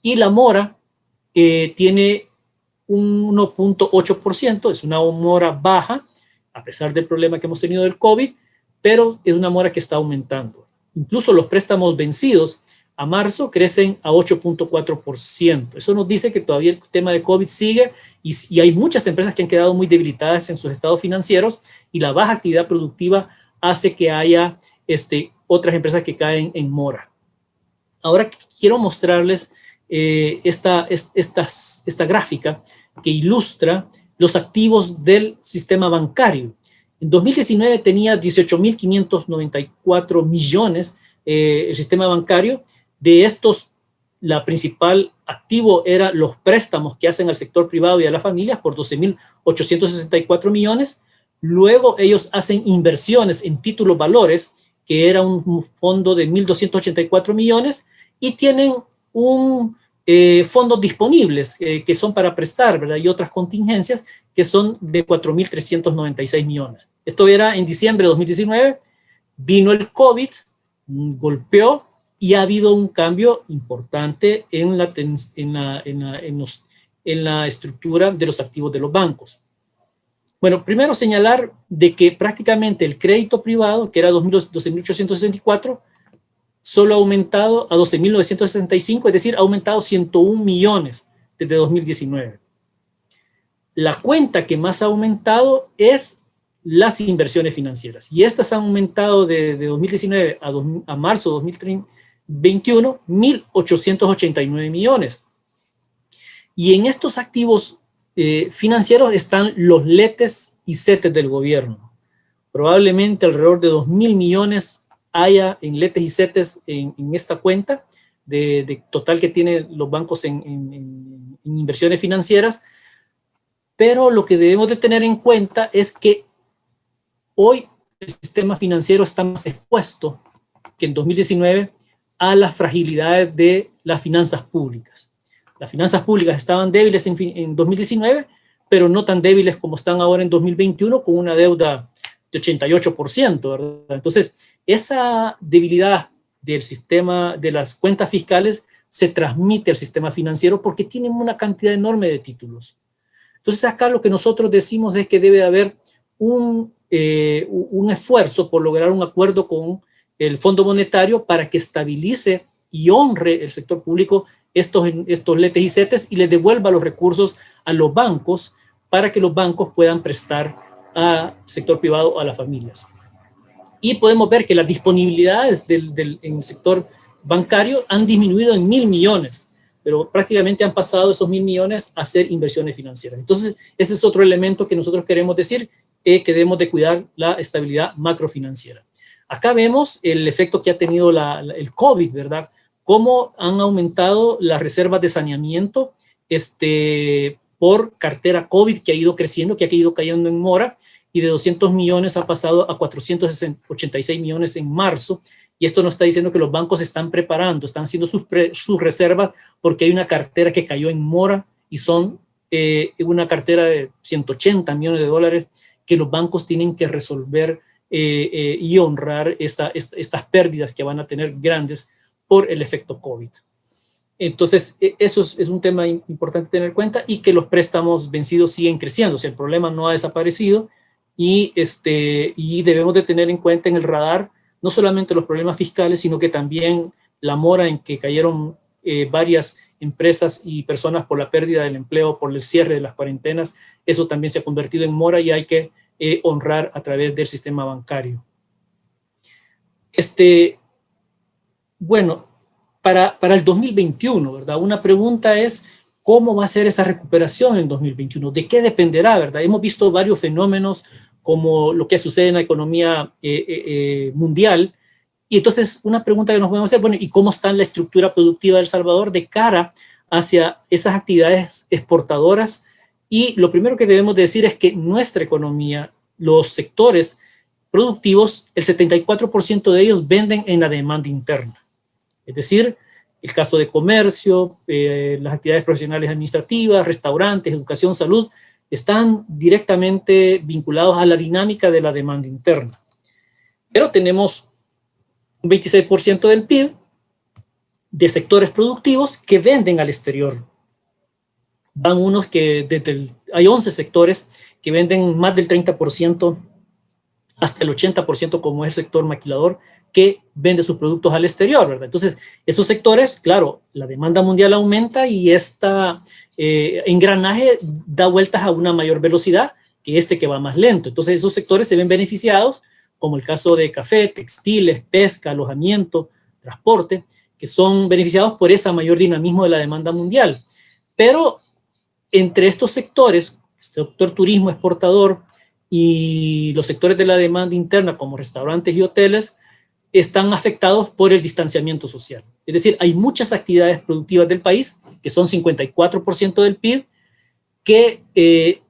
y la mora tiene un 1.8%, es una mora baja, a pesar del problema que hemos tenido del COVID, pero es una mora que está aumentando. Incluso los préstamos vencidos a marzo crecen a 8.4%. Eso nos dice que todavía el tema de COVID sigue y hay muchas empresas que han quedado muy debilitadas en sus estados financieros y la baja actividad productiva hace que haya otras empresas que caen en mora. Ahora quiero mostrarles esta gráfica que ilustra los activos del sistema bancario. En 2019 tenía 18.594 millones el sistema bancario. De estos, la principal activo era los préstamos que hacen al sector privado y a las familias por 12.864 millones. Luego ellos hacen inversiones en títulos valores, que era un fondo de 1.284 millones, y tienen fondos disponibles que son para prestar, ¿verdad? Y otras contingencias que son de 4.396 millones. Esto era en diciembre de 2019, vino el COVID, golpeó, y ha habido un cambio importante en la estructura de los activos de los bancos. Bueno, primero señalar de que prácticamente el crédito privado, que era 12.864, solo ha aumentado a 12.965, es decir, ha aumentado 101 millones desde 2019. La cuenta que más ha aumentado es las inversiones financieras, y estas han aumentado de 2019 a marzo de 2021, 1.889 millones. Y en estos activos financieros están los letes y CETES del gobierno. Probablemente alrededor de 2.000 millones haya en letes y CETES en esta cuenta de total que tienen los bancos en inversiones financieras. Pero lo que debemos de tener en cuenta es que hoy el sistema financiero está más expuesto que en 2019 a las fragilidades de las finanzas públicas. Las finanzas públicas estaban débiles en 2019, pero no tan débiles como están ahora en 2021, con una deuda de 88%, ¿verdad? Entonces, esa debilidad del sistema de las cuentas fiscales se transmite al sistema financiero porque tienen una cantidad enorme de títulos. Entonces, acá lo que nosotros decimos es que debe haber un esfuerzo por lograr un acuerdo con el Fondo Monetario para que estabilice y honre el sector público estos letes y setes y les devuelva los recursos a los bancos para que los bancos puedan prestar al sector privado o a las familias. Y podemos ver que las disponibilidades en el sector bancario han disminuido en 1.000 millones, pero prácticamente han pasado esos 1.000 millones a ser inversiones financieras. Entonces, ese es otro elemento que nosotros queremos decir, que debemos de cuidar la estabilidad macrofinanciera. Acá vemos el efecto que ha tenido el COVID, ¿verdad? Cómo han aumentado las reservas de saneamiento por cartera COVID que ha ido creciendo, que ha ido cayendo en mora, y de 200 millones ha pasado a 486 millones en marzo, y esto nos está diciendo que los bancos se están preparando, están haciendo sus reservas porque hay una cartera que cayó en mora y son una cartera de 180 millones de dólares que los bancos tienen que resolver y honrar estas pérdidas que van a tener grandes por el efecto COVID. Entonces, eso es un tema importante tener en cuenta, y que los préstamos vencidos siguen creciendo, o sea, el problema no ha desaparecido, y debemos de tener en cuenta en el radar no solamente los problemas fiscales, sino que también la mora en que cayeron varias empresas y personas por la pérdida del empleo, por el cierre de las cuarentenas. Eso también se ha convertido en mora y hay que honrar a través del sistema bancario. Bueno, para el 2021, ¿verdad? Una pregunta es, ¿cómo va a ser esa recuperación en el 2021? ¿De qué dependerá, verdad? Hemos visto varios fenómenos como lo que sucede en la economía mundial, y entonces una pregunta que nos podemos hacer, bueno, ¿y cómo está la estructura productiva de El Salvador de cara hacia esas actividades exportadoras? Y lo primero que debemos decir es que nuestra economía, los sectores productivos, el 74% de ellos venden en la demanda interna. Es decir, el caso de comercio, las actividades profesionales administrativas, restaurantes, educación, salud, están directamente vinculados a la dinámica de la demanda interna. Pero tenemos un 26% del PIB de sectores productivos que venden al exterior. Van unos que hay 11 sectores que venden más del 30%, hasta el 80%, como es el sector maquilador, que vende sus productos al exterior, ¿verdad? Entonces, esos sectores, claro, la demanda mundial aumenta y engranaje da vueltas a una mayor velocidad que va más lento. Entonces, esos sectores se ven beneficiados, como el caso de café, textiles, pesca, alojamiento, transporte, que son beneficiados por ese mayor dinamismo de la demanda mundial. Pero entre estos sectores, el sector turismo exportador y los sectores de la demanda interna, como restaurantes y hoteles, están afectados por el distanciamiento social. Es decir, hay muchas actividades productivas del país, que son 54% del PIB, que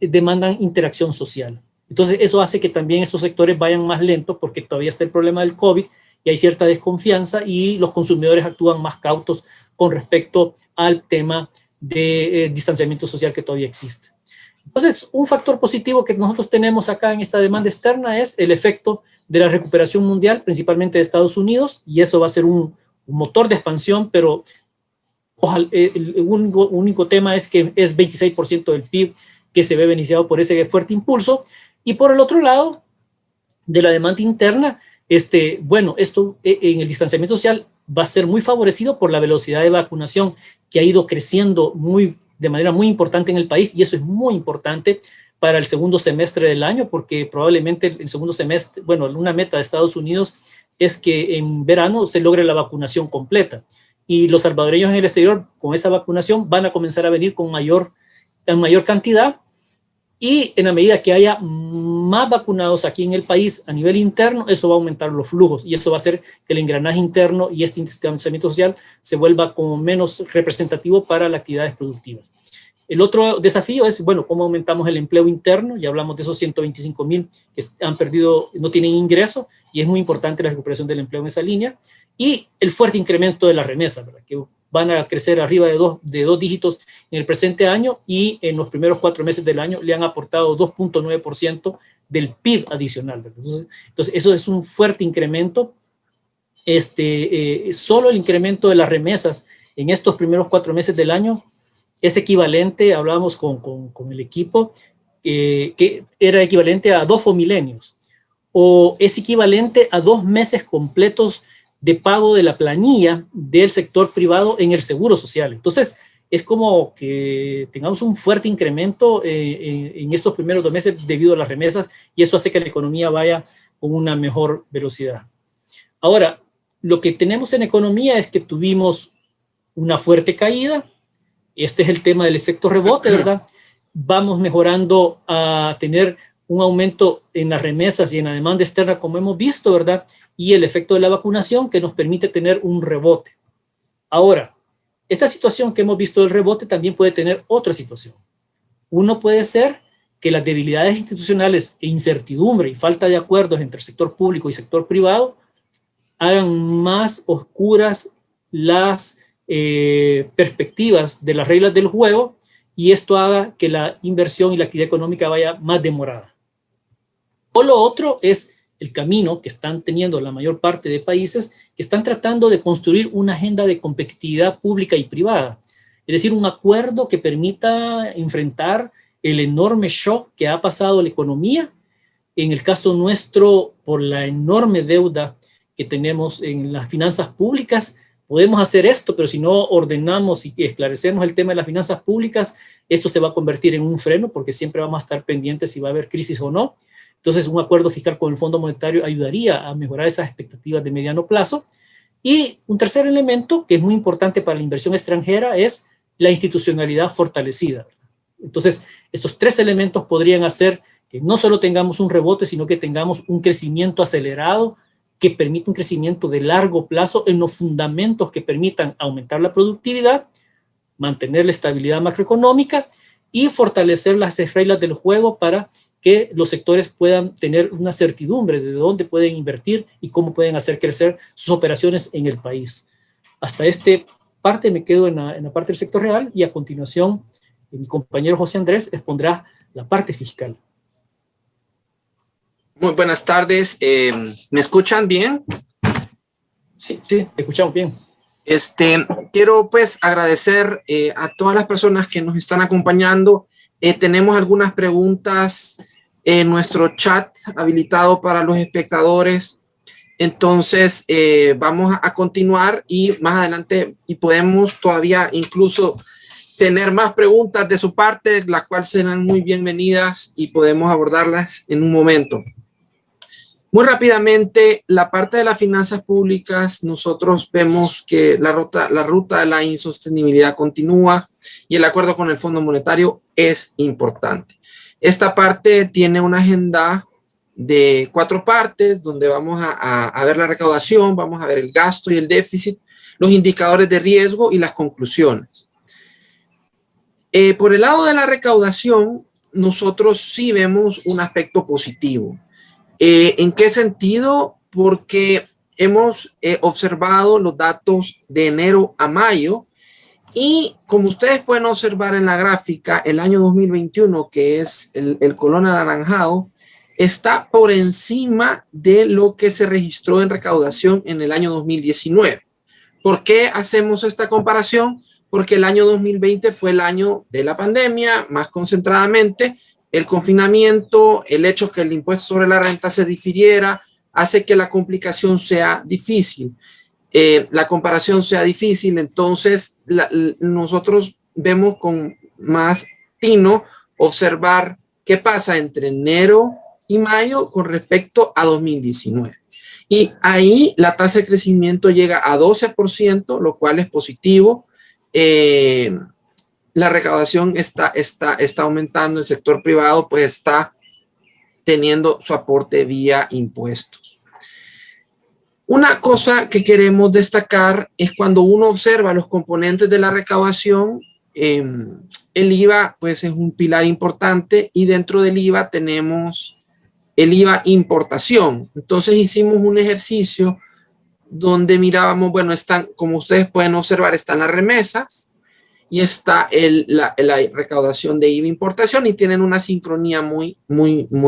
demandan interacción social. Entonces, eso hace que también esos sectores vayan más lentos, porque todavía está el problema del COVID y hay cierta desconfianza, y los consumidores actúan más cautos con respecto al tema de distanciamiento social que todavía existe. Entonces, un factor positivo que nosotros tenemos acá en esta demanda externa es el efecto de la recuperación mundial, principalmente de Estados Unidos, y eso va a ser un motor de expansión, pero el único tema es que es 26% del PIB que se ve beneficiado por ese fuerte impulso. Y por el otro lado, de la demanda interna, bueno, esto en el distanciamiento social va a ser muy favorecido por la velocidad de vacunación que ha ido creciendo de manera muy importante en el país, y eso es muy importante para el segundo semestre del año, porque probablemente el segundo semestre, bueno, una meta de Estados Unidos es que en verano se logre la vacunación completa, y los salvadoreños en el exterior con esa vacunación van a comenzar a venir en mayor cantidad, y en la medida que haya más vacunados aquí en el país a nivel interno, eso va a aumentar los flujos, y eso va a hacer que el engranaje interno y este distanciamiento social se vuelva como menos representativo para las actividades productivas. El otro desafío es, bueno, cómo aumentamos el empleo interno. Ya hablamos de esos 125,000 que han perdido, no tienen ingreso, y es muy importante la recuperación del empleo en esa línea. Y el fuerte incremento de las remesas, ¿verdad?, que van a crecer arriba de dos dígitos en el presente año, y en los primeros 4 meses del año le han aportado 2.9% del PIB adicional, ¿verdad? Entonces, eso es un fuerte incremento. Solo el incremento de las remesas en estos primeros 4 meses del año es equivalente, hablábamos con el equipo, que era equivalente a 2 fomilenios, o es equivalente a 2 meses completos de pago de la planilla del sector privado en el seguro social. Entonces, es como que tengamos un fuerte incremento en estos primeros 2 meses debido a las remesas, y eso hace que la economía vaya con una mejor velocidad. Ahora, lo que tenemos en economía es que tuvimos una fuerte caída. Este es el tema del efecto rebote, ¿verdad? Vamos mejorando a tener un aumento en las remesas y en la demanda externa, como hemos visto, ¿verdad? Y el efecto de la vacunación, que nos permite tener un rebote. Ahora, esta situación que hemos visto del rebote también puede tener otra situación. Uno puede ser que las debilidades institucionales e incertidumbre y falta de acuerdos entre el sector público y sector privado hagan más oscuras las perspectivas de las reglas del juego, y esto haga que la inversión y la actividad económica vaya más demorada. O lo otro es el camino que están teniendo la mayor parte de países que están tratando de construir una agenda de competitividad pública y privada. Es decir, un acuerdo que permita enfrentar el enorme shock que ha pasado a la economía. En el caso nuestro, por la enorme deuda que tenemos en las finanzas públicas, podemos hacer esto, pero si no ordenamos y esclarecemos el tema de las finanzas públicas, esto se va a convertir en un freno, porque siempre vamos a estar pendientes si va a haber crisis o no. Entonces, un acuerdo fiscal con el Fondo Monetario ayudaría a mejorar esas expectativas de mediano plazo. Y un tercer elemento que es muy importante para la inversión extranjera es la institucionalidad fortalecida. Entonces, estos 3 elementos podrían hacer que no solo tengamos un rebote, sino que tengamos un crecimiento acelerado que permita un crecimiento de largo plazo en los fundamentos que permitan aumentar la productividad, mantener la estabilidad macroeconómica y fortalecer las reglas del juego para que los sectores puedan tener una certidumbre de dónde pueden invertir y cómo pueden hacer crecer sus operaciones en el país. Hasta esta parte me quedo en la parte del sector real, y a continuación mi compañero José Andrés expondrá la parte fiscal. Muy buenas tardes. ¿Me escuchan bien? Sí, escuchamos bien. Quiero pues agradecer a todas las personas que nos están acompañando. Tenemos algunas preguntas en nuestro chat habilitado para los espectadores. Entonces, vamos a continuar, y más adelante y podemos todavía incluso tener más preguntas de su parte, las cuales serán muy bienvenidas y podemos abordarlas en un momento. Muy rápidamente, la parte de las finanzas públicas, nosotros vemos que la ruta de la insostenibilidad continúa, y el acuerdo con el Fondo Monetario es importante. Esta parte tiene una agenda de 4 partes, donde vamos a ver la recaudación, vamos a ver el gasto y el déficit, los indicadores de riesgo y las conclusiones. Por el lado de la recaudación, nosotros sí vemos un aspecto positivo. ¿En qué sentido? Porque hemos observado los datos de enero a mayo, y como ustedes pueden observar en la gráfica, el año 2021, que es el color anaranjado, está por encima de lo que se registró en recaudación en el año 2019. ¿Por qué hacemos esta comparación? Porque el año 2020 fue el año de la pandemia, más concentradamente. El confinamiento, el hecho que el impuesto sobre la renta se difiriera, hace que la complicación sea difícil, la comparación sea difícil. Entonces, nosotros vemos con más tino observar qué pasa entre enero y mayo con respecto a 2019. Y ahí la tasa de crecimiento llega a 12%, lo cual es positivo. La recaudación está aumentando, el sector privado pues está teniendo su aporte vía impuestos. Una cosa que queremos destacar es cuando uno observa los componentes de la recaudación, el IVA pues es un pilar importante, y dentro del IVA tenemos el IVA importación. Entonces hicimos un ejercicio donde mirábamos, bueno, como ustedes pueden observar, están las remesas, y está la recaudación de IVA importación, y tienen una sincronía muy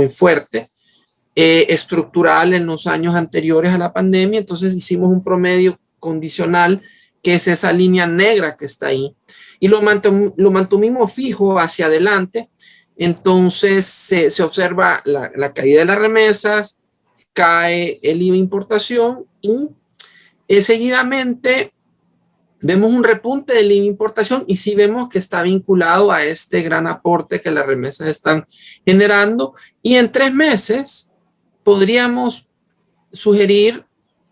fuerte, estructural en los años anteriores a la pandemia. Entonces hicimos un promedio condicional, que es esa línea negra que está ahí, y lo mantuvimos fijo hacia adelante. Entonces se observa la caída de las remesas, cae el IVA importación, y Seguidamente, vemos un repunte de la importación y sí vemos que está vinculado a este gran aporte que las remesas están generando. Y en 3 meses podríamos sugerir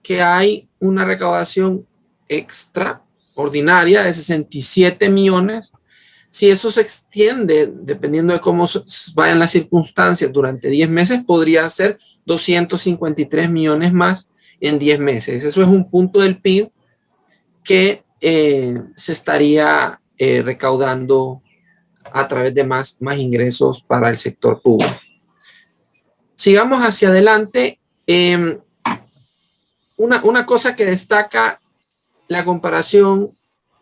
que hay una recaudación extraordinaria de 67 millones. Si eso se extiende, dependiendo de cómo vayan las circunstancias durante 10 meses, podría ser 253 millones más en 10 meses. Eso es un punto del PIB que se estaría recaudando a través de más ingresos para el sector público. Sigamos hacia adelante. Una cosa que destaca la comparación,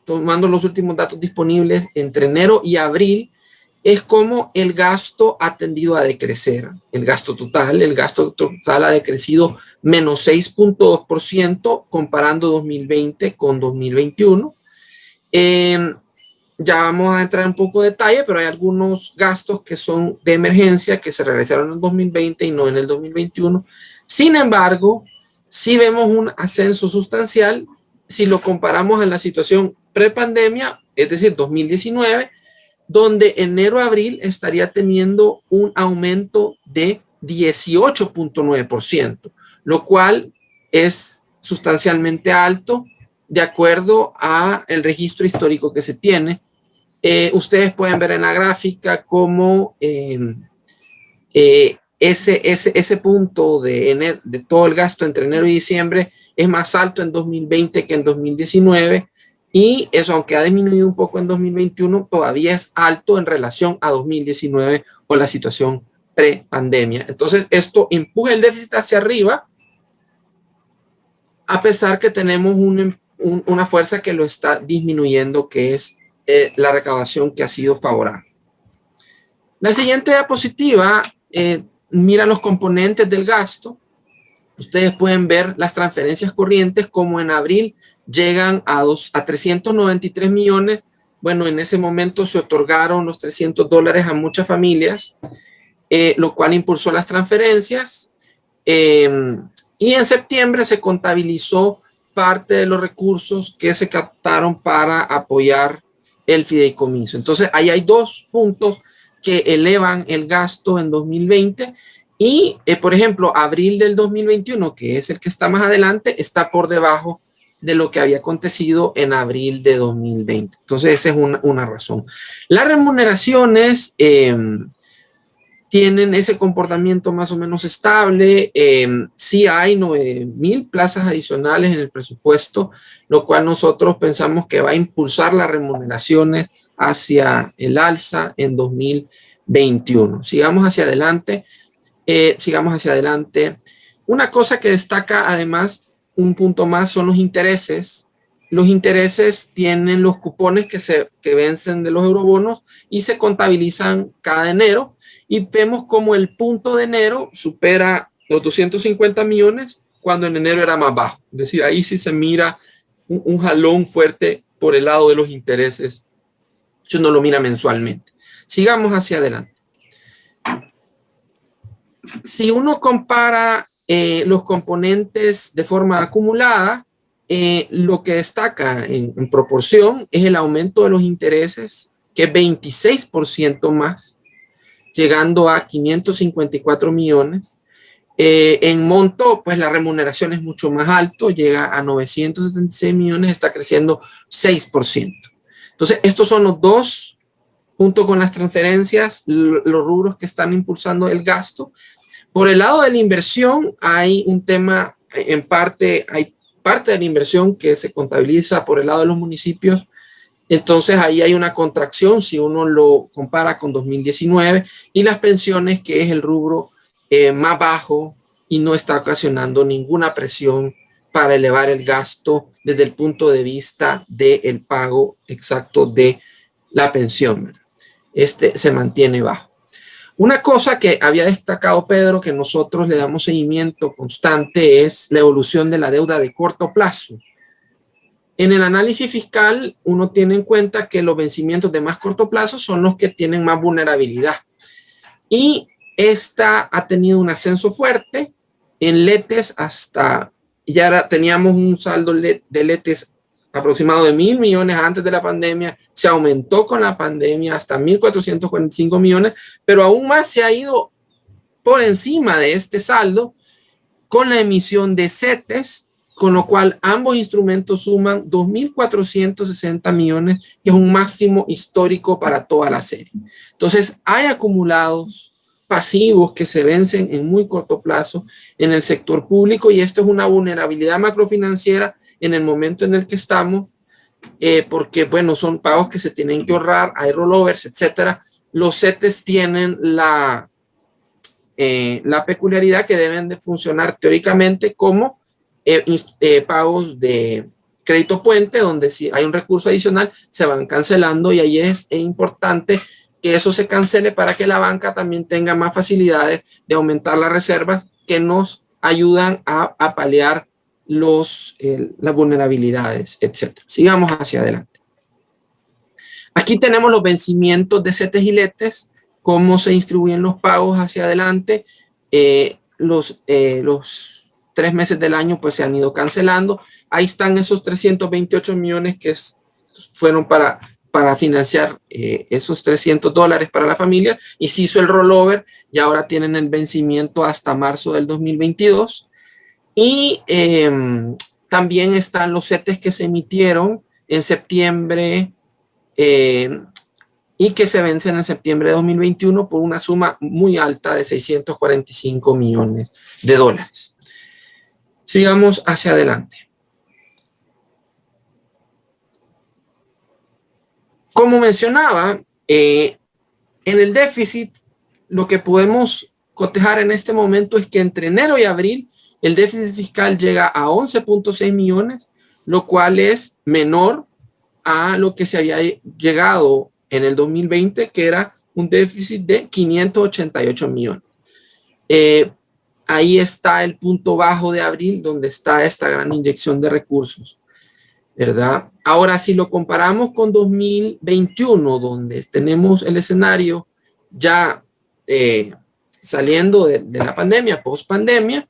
tomando los últimos datos disponibles entre enero y abril, es cómo el gasto ha tendido a decrecer. El gasto total ha decrecido menos 6.2% comparando 2020 con 2021. Ya vamos a entrar en un poco de detalle, pero hay algunos gastos que son de emergencia que se realizaron en el 2020 y no en el 2021. Sin embargo, sí vemos un ascenso sustancial si lo comparamos en la situación prepandemia, es decir, 2019, donde enero a abril estaría teniendo un aumento de 18.9%, lo cual es sustancialmente alto de acuerdo a el registro histórico que se tiene. Ustedes pueden ver en la gráfica cómo ese punto de todo el gasto entre enero y diciembre es más alto en 2020 que en 2019. Y eso, aunque ha disminuido un poco en 2021, todavía es alto en relación a 2019 o la situación pre-pandemia. Entonces, esto empuja el déficit hacia arriba, a pesar que tenemos una fuerza que lo está disminuyendo, que es la recaudación, que ha sido favorable. La siguiente diapositiva mira los componentes del gasto. Ustedes pueden ver las transferencias corrientes, como en abril llegan a 393 millones. Bueno, en ese momento se otorgaron los $300 a muchas familias, lo cual impulsó las transferencias. Y en septiembre se contabilizó parte de los recursos que se captaron para apoyar el fideicomiso. Entonces, ahí hay 2 puntos que elevan el gasto en 2020. Y, por ejemplo, abril del 2021, que es el que está más adelante, está por debajo de lo que había acontecido en abril de 2020. Entonces, esa es una razón. Las remuneraciones tienen ese comportamiento más o menos estable. Sí hay 9,000 plazas adicionales en el presupuesto, lo cual nosotros pensamos que va a impulsar las remuneraciones hacia el alza en 2021. Sigamos hacia adelante. Una cosa que destaca, además, un punto más, son los intereses. Los intereses tienen los cupones que vencen de los eurobonos y se contabilizan cada enero. Y vemos como el punto de enero supera los 250 millones cuando en enero era más bajo. Es decir, ahí sí se mira un jalón fuerte por el lado de los intereses si uno lo mira mensualmente. Sigamos hacia adelante. Si uno compara los componentes de forma acumulada, lo que destaca en proporción es el aumento de los intereses, que es 26% más, llegando a 554 millones. En monto, pues la remuneración es mucho más alto, llega a 976 millones, está creciendo 6%. Entonces, estos son los dos, junto con las transferencias, los rubros que están impulsando el gasto. Por el lado de la inversión, hay un tema, en parte, hay parte de la inversión que se contabiliza por el lado de los municipios. Entonces, ahí hay una contracción si uno lo compara con 2019, y las pensiones, que es el rubro más bajo y no está ocasionando ninguna presión para elevar el gasto desde el punto de vista del pago exacto de la pensión. Se mantiene bajo. Una cosa que había destacado Pedro, que nosotros le damos seguimiento constante, es la evolución de la deuda de corto plazo. En el análisis fiscal, uno tiene en cuenta que los vencimientos de más corto plazo son los que tienen más vulnerabilidad. Y esta ha tenido un ascenso fuerte en LETES hasta ya teníamos un saldo de letes aproximado de 1.000 millones antes de la pandemia, se aumentó con la pandemia hasta 1.445 millones, pero aún más se ha ido por encima de este saldo con la emisión de CETES, con lo cual ambos instrumentos suman 2.460 millones, que es un máximo histórico para toda la serie. Entonces, hay acumulados pasivos que se vencen en muy corto plazo en el sector público, y esto es una vulnerabilidad macrofinanciera en el momento en el que estamos, porque, bueno, son pagos que se tienen que ahorrar, hay rollovers, etcétera. Los CETES tienen la peculiaridad que deben de funcionar teóricamente como pagos de crédito puente, donde si hay un recurso adicional se van cancelando, y ahí es importante que eso se cancele para que la banca también tenga más facilidades de aumentar las reservas que nos ayudan a paliar las vulnerabilidades, etc. Sigamos hacia adelante. Aquí tenemos los vencimientos de CETES y LETES, cómo se distribuyen los pagos hacia adelante. Los 3 meses del año pues se han ido cancelando. Ahí están esos 328 millones que fueron para financiar esos $300 para la familia, y se hizo el rollover y ahora tienen el vencimiento hasta marzo del 2022. Y también están los CETES que se emitieron en septiembre y que se vencen en septiembre de 2021 por una suma muy alta de $645 millones. Sigamos hacia adelante. Como mencionaba, en el déficit, lo que podemos cotejar en este momento es que entre enero y abril el déficit fiscal llega a 11.6 millones, lo cual es menor a lo que se había llegado en el 2020, que era un déficit de 588 millones. Ahí está el punto bajo de abril, donde está esta gran inyección de recursos, ¿verdad? Ahora, si lo comparamos con 2021, donde tenemos el escenario ya saliendo de la pandemia, post pandemia,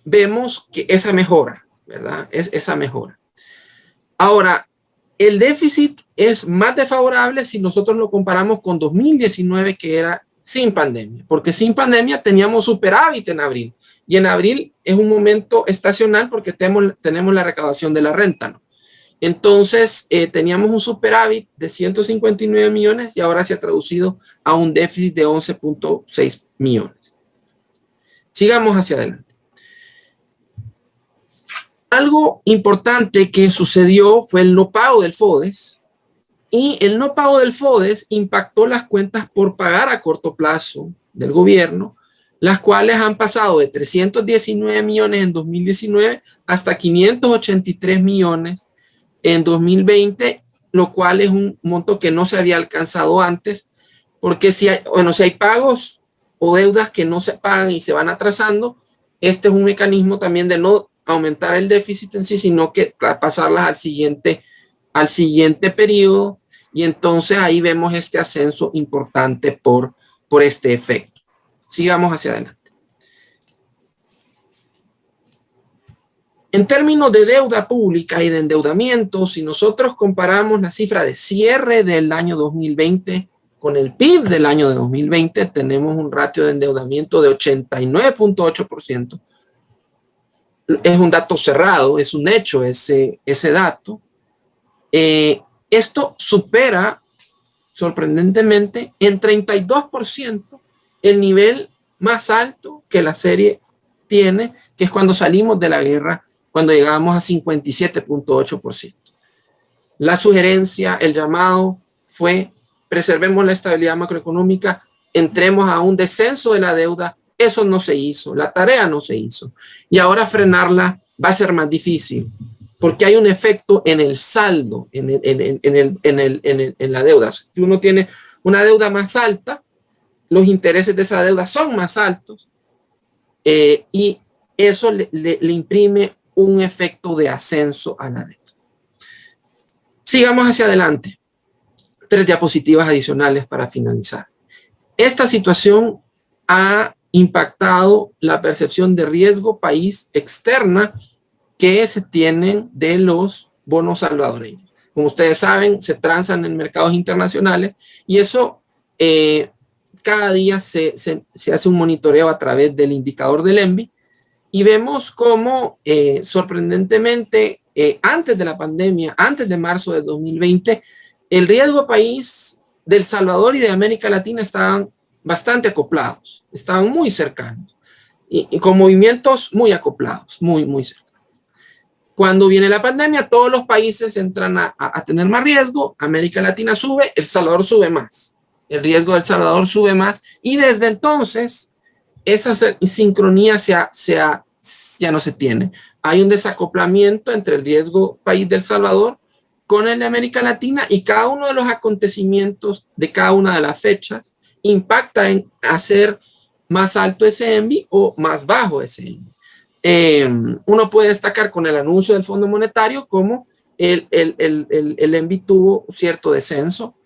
vemos que esa mejora, ¿verdad? Esa mejora. Ahora, el déficit es más desfavorable si nosotros lo comparamos con 2019, que era sin pandemia, porque sin pandemia teníamos superávit en abril, y en abril es un momento estacional porque tenemos la recaudación de la renta, ¿no? Entonces, teníamos un superávit de 159 millones y ahora se ha traducido a un déficit de 11.6 millones. Sigamos hacia adelante. Algo importante que sucedió fue el no pago del FODES, y el no pago del FODES impactó las cuentas por pagar a corto plazo del gobierno, las cuales han pasado de 319 millones en 2019 hasta 583 millones en 2020, lo cual es un monto que no se había alcanzado antes, porque si hay pagos o deudas que no se pagan y se van atrasando, este es un mecanismo también de no aumentar el déficit en sí, sino que pasarlas al siguiente periodo, y entonces ahí vemos este ascenso importante por este efecto. Sigamos hacia adelante. En términos de deuda pública y de endeudamiento, si nosotros comparamos la cifra de cierre del año 2020 con el PIB del año de 2020, tenemos un ratio de endeudamiento de 89.8%. Es un dato cerrado, es un hecho ese dato. Esto supera sorprendentemente en 32% el nivel más alto que la serie tiene, que es cuando salimos de la guerra, cuando llegamos a 57.8%. La sugerencia, el llamado fue: preservemos la estabilidad macroeconómica, entremos a un descenso de la deuda. Eso no se hizo, la tarea no se hizo, y ahora frenarla va a ser más difícil, porque hay un efecto en el saldo, en la deuda. Si uno tiene una deuda más alta, los intereses de esa deuda son más altos, y eso le imprime un efecto de ascenso a la deuda. Sigamos hacia adelante. 3 diapositivas adicionales para finalizar. Esta situación ha impactado la percepción de riesgo país externa que se tienen de los bonos salvadoreños. Como ustedes saben, se transan en mercados internacionales y eso cada día se hace un monitoreo a través del indicador del ENVI y vemos cómo sorprendentemente antes de la pandemia, antes de marzo de 2020, el riesgo país de El Salvador y de América Latina estaban bastante acoplados, estaban muy cercanos y con movimientos muy acoplados, muy cercanos. Cuando viene la pandemia, todos los países entran a tener más riesgo, América Latina sube, El Salvador sube más, el riesgo de El Salvador sube más y desde entonces esa sincronía ya no se tiene. Hay un desacoplamiento entre el riesgo país de El Salvador con el de América Latina y cada uno de los acontecimientos de cada una de las fechas impacta en hacer más alto ese ENVI o más bajo ese ENVI. Uno puede destacar con el anuncio del Fondo Monetario como el ENVI tuvo cierto descenso,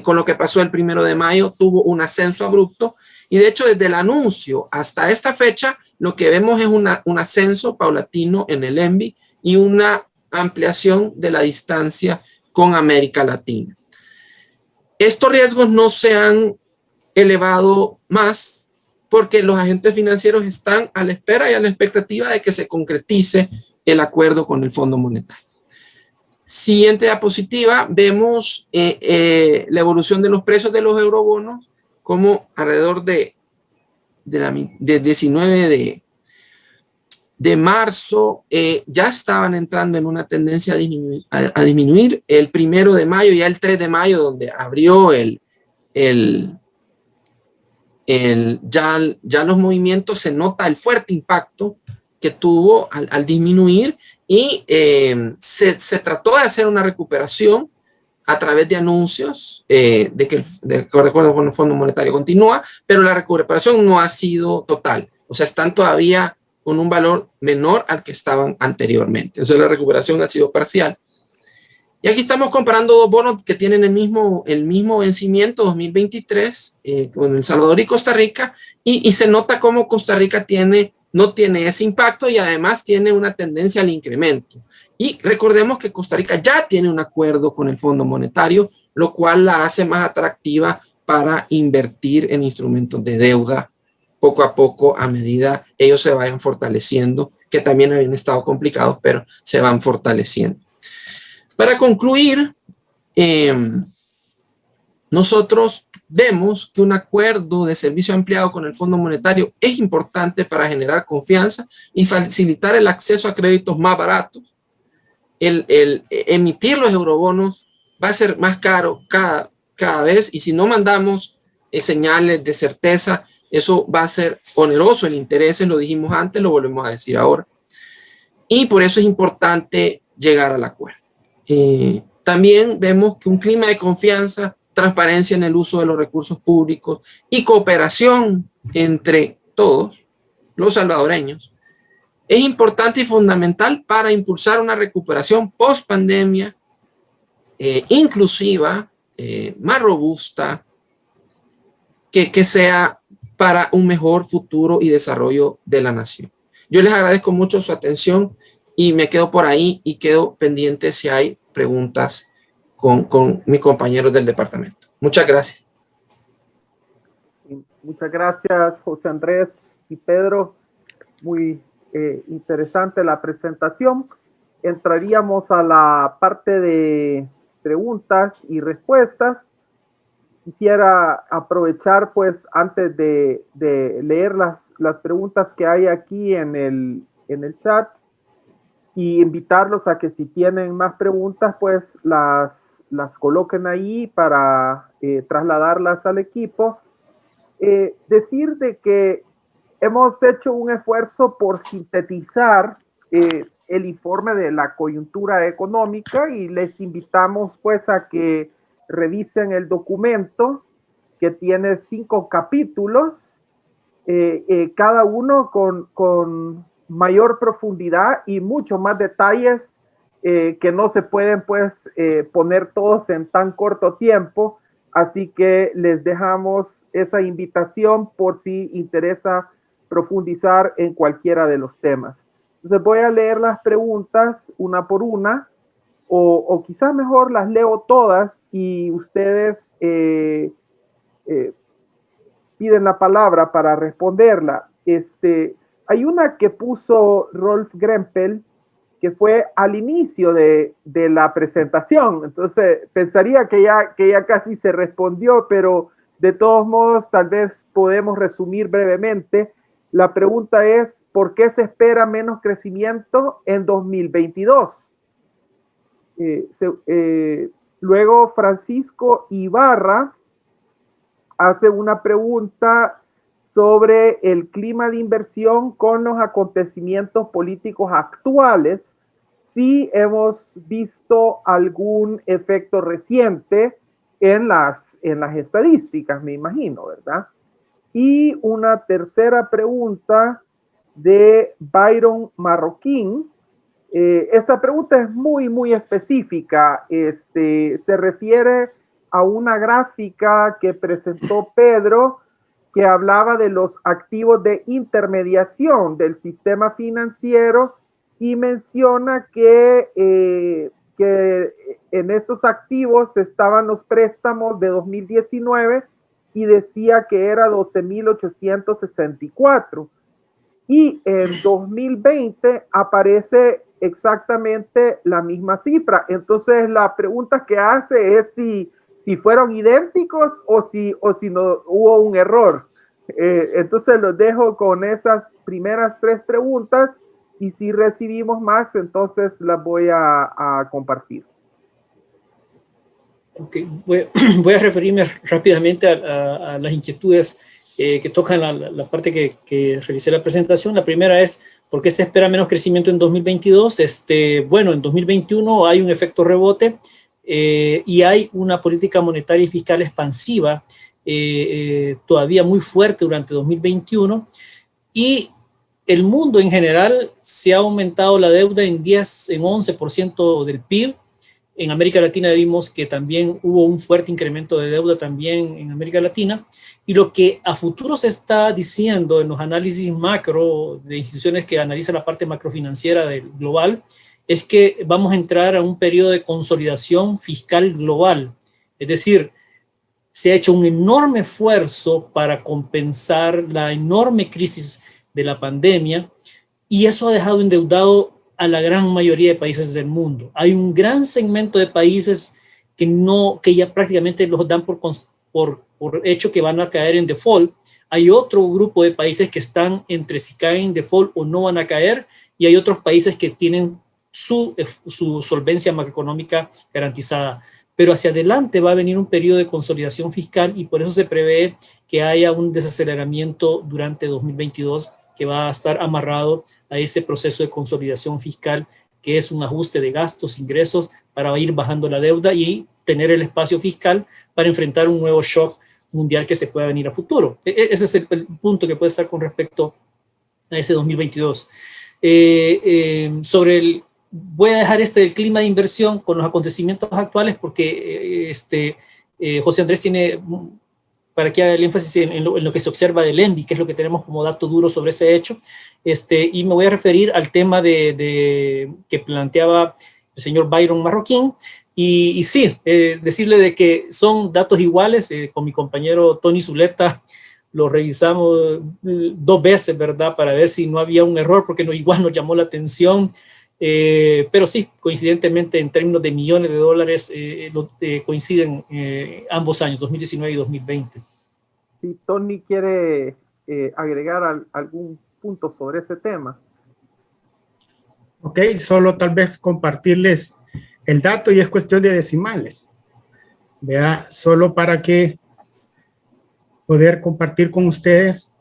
con lo que pasó el 1 de mayo tuvo un ascenso abrupto y de hecho desde el anuncio hasta esta fecha lo que vemos es un ascenso paulatino en el ENVI y una ampliación de la distancia con América Latina. Estos riesgos no se han elevado más porque los agentes financieros están a la espera y a la expectativa de que se concretice el acuerdo con el Fondo Monetario. Siguiente diapositiva, vemos la evolución de los precios de los eurobonos, como alrededor de 19 de marzo ya estaban entrando en una tendencia a disminuir. El 1 de mayo, ya el 3 de mayo, donde abrió ya los movimientos, se nota el fuerte impacto que tuvo al disminuir y se trató de hacer una recuperación a través de anuncios de que el acuerdo con el Fondo Monetario continúa, pero la recuperación no ha sido total. O sea, están todavía con un valor menor al que estaban anteriormente. Entonces la recuperación ha sido parcial. Y aquí estamos comparando dos bonos que tienen el mismo vencimiento 2023 con El Salvador y Costa Rica y se nota cómo Costa Rica no tiene ese impacto y además tiene una tendencia al incremento. Y recordemos que Costa Rica ya tiene un acuerdo con el Fondo Monetario, lo cual la hace más atractiva para invertir en instrumentos de deuda poco a poco a medida ellos se vayan fortaleciendo, que también habían estado complicados, pero se van fortaleciendo. Para concluir, nosotros vemos que un acuerdo de servicio ampliado con el Fondo Monetario es importante para generar confianza y facilitar el acceso a créditos más baratos. El emitir los eurobonos va a ser más caro cada vez y si no mandamos señales de certeza, eso va a ser oneroso en intereses, lo dijimos antes, lo volvemos a decir ahora. Y por eso es importante llegar al acuerdo. También vemos que un clima de confianza, transparencia en el uso de los recursos públicos y cooperación entre todos los salvadoreños es importante y fundamental para impulsar una recuperación post pandemia inclusiva, más robusta, que sea para un mejor futuro y desarrollo de la nación. Yo les agradezco mucho su atención y me quedo por ahí y quedo pendiente si hay preguntas con mis compañeros del departamento. Muchas gracias. Muchas gracias, José Andrés y Pedro. Muy interesante la presentación. Entraríamos a la parte de preguntas y respuestas. Quisiera aprovechar, pues, antes de leer las preguntas que hay aquí en el chat, y invitarlos a que si tienen más preguntas, pues las coloquen ahí para trasladarlas al equipo. Decir de que hemos hecho un esfuerzo por sintetizar el informe de la coyuntura económica y les invitamos pues a que revisen el documento que tiene 5 capítulos, cada uno con mayor profundidad y mucho más detalles que no se pueden pues poner todos en tan corto tiempo, Así que les dejamos esa invitación por si interesa profundizar en cualquiera de los temas. Entonces voy a leer las preguntas una por una, o quizás mejor las leo todas y ustedes piden la palabra para responderla. Hay una que puso Rolf Grempel, que fue al inicio de la presentación. Entonces, pensaría que ya casi se respondió, pero de todos modos, tal vez podemos resumir brevemente. La pregunta es, ¿por qué se espera menos crecimiento en 2022? Luego, Francisco Ibarra hace una pregunta sobre el clima de inversión con los acontecimientos políticos actuales, si hemos visto algún efecto reciente en las estadísticas, me imagino, ¿verdad? Y una tercera pregunta de Byron Marroquín. Esta pregunta es muy específica. Se refiere a una gráfica que presentó Pedro, que hablaba de los activos de intermediación del sistema financiero y menciona que en estos activos estaban los préstamos de 2019 y decía que era 12.864. Y en 2020 aparece exactamente la misma cifra. Entonces la pregunta que hace es si fueron idénticos o si no hubo un error. Entonces los dejo con esas primeras tres preguntas y si recibimos más, entonces las voy a compartir. Okay. Voy a referirme rápidamente a las inquietudes que tocan la parte que realicé la presentación. La primera es, ¿por qué se espera menos crecimiento en 2022? Bueno, en 2021 hay un efecto rebote y hay una política monetaria y fiscal expansiva todavía muy fuerte durante 2021 y el mundo en general se ha aumentado la deuda en 11% del PIB. En América Latina vimos que también hubo un fuerte incremento de deuda también en América Latina. Y lo que a futuro se está diciendo en los análisis macro de instituciones que analizan la parte macrofinanciera del global es que vamos a entrar a un periodo de consolidación fiscal global. Es decir, se ha hecho un enorme esfuerzo para compensar la enorme crisis de la pandemia y eso ha dejado endeudado a la gran mayoría de países del mundo. Hay un gran segmento de países que ya prácticamente los dan por hecho que van a caer en default. Hay otro grupo de países que están entre si caen en default o no van a caer, y hay otros países que tienen su solvencia macroeconómica garantizada. Pero hacia adelante va a venir un periodo de consolidación fiscal y por eso se prevé que haya un desaceleramiento durante 2022 que va a estar amarrado a ese proceso de consolidación fiscal, que es un ajuste de gastos, ingresos, para ir bajando la deuda y tener el espacio fiscal para enfrentar un nuevo shock mundial que se pueda venir a futuro. Ese es el punto que puede estar con respecto a ese 2022. Voy a dejar del clima de inversión con los acontecimientos actuales porque José Andrés tiene para que haga el énfasis en lo que se observa del ENVI, que es lo que tenemos como dato duro sobre ese hecho, y me voy a referir al tema que planteaba el señor Byron Marroquín, y sí, decirle de que son datos iguales, con mi compañero Tony Zuleta lo revisamos 2 veces, ¿verdad?, para ver si no había un error, porque igual nos llamó la atención, pero sí, coincidentemente en términos de millones de dólares coinciden ambos años, 2019 y 2020. Si Tony quiere agregar algún punto sobre ese tema. Ok, solo tal vez compartirles el dato y es cuestión de decimales. Vea, solo para que poder compartir con ustedes.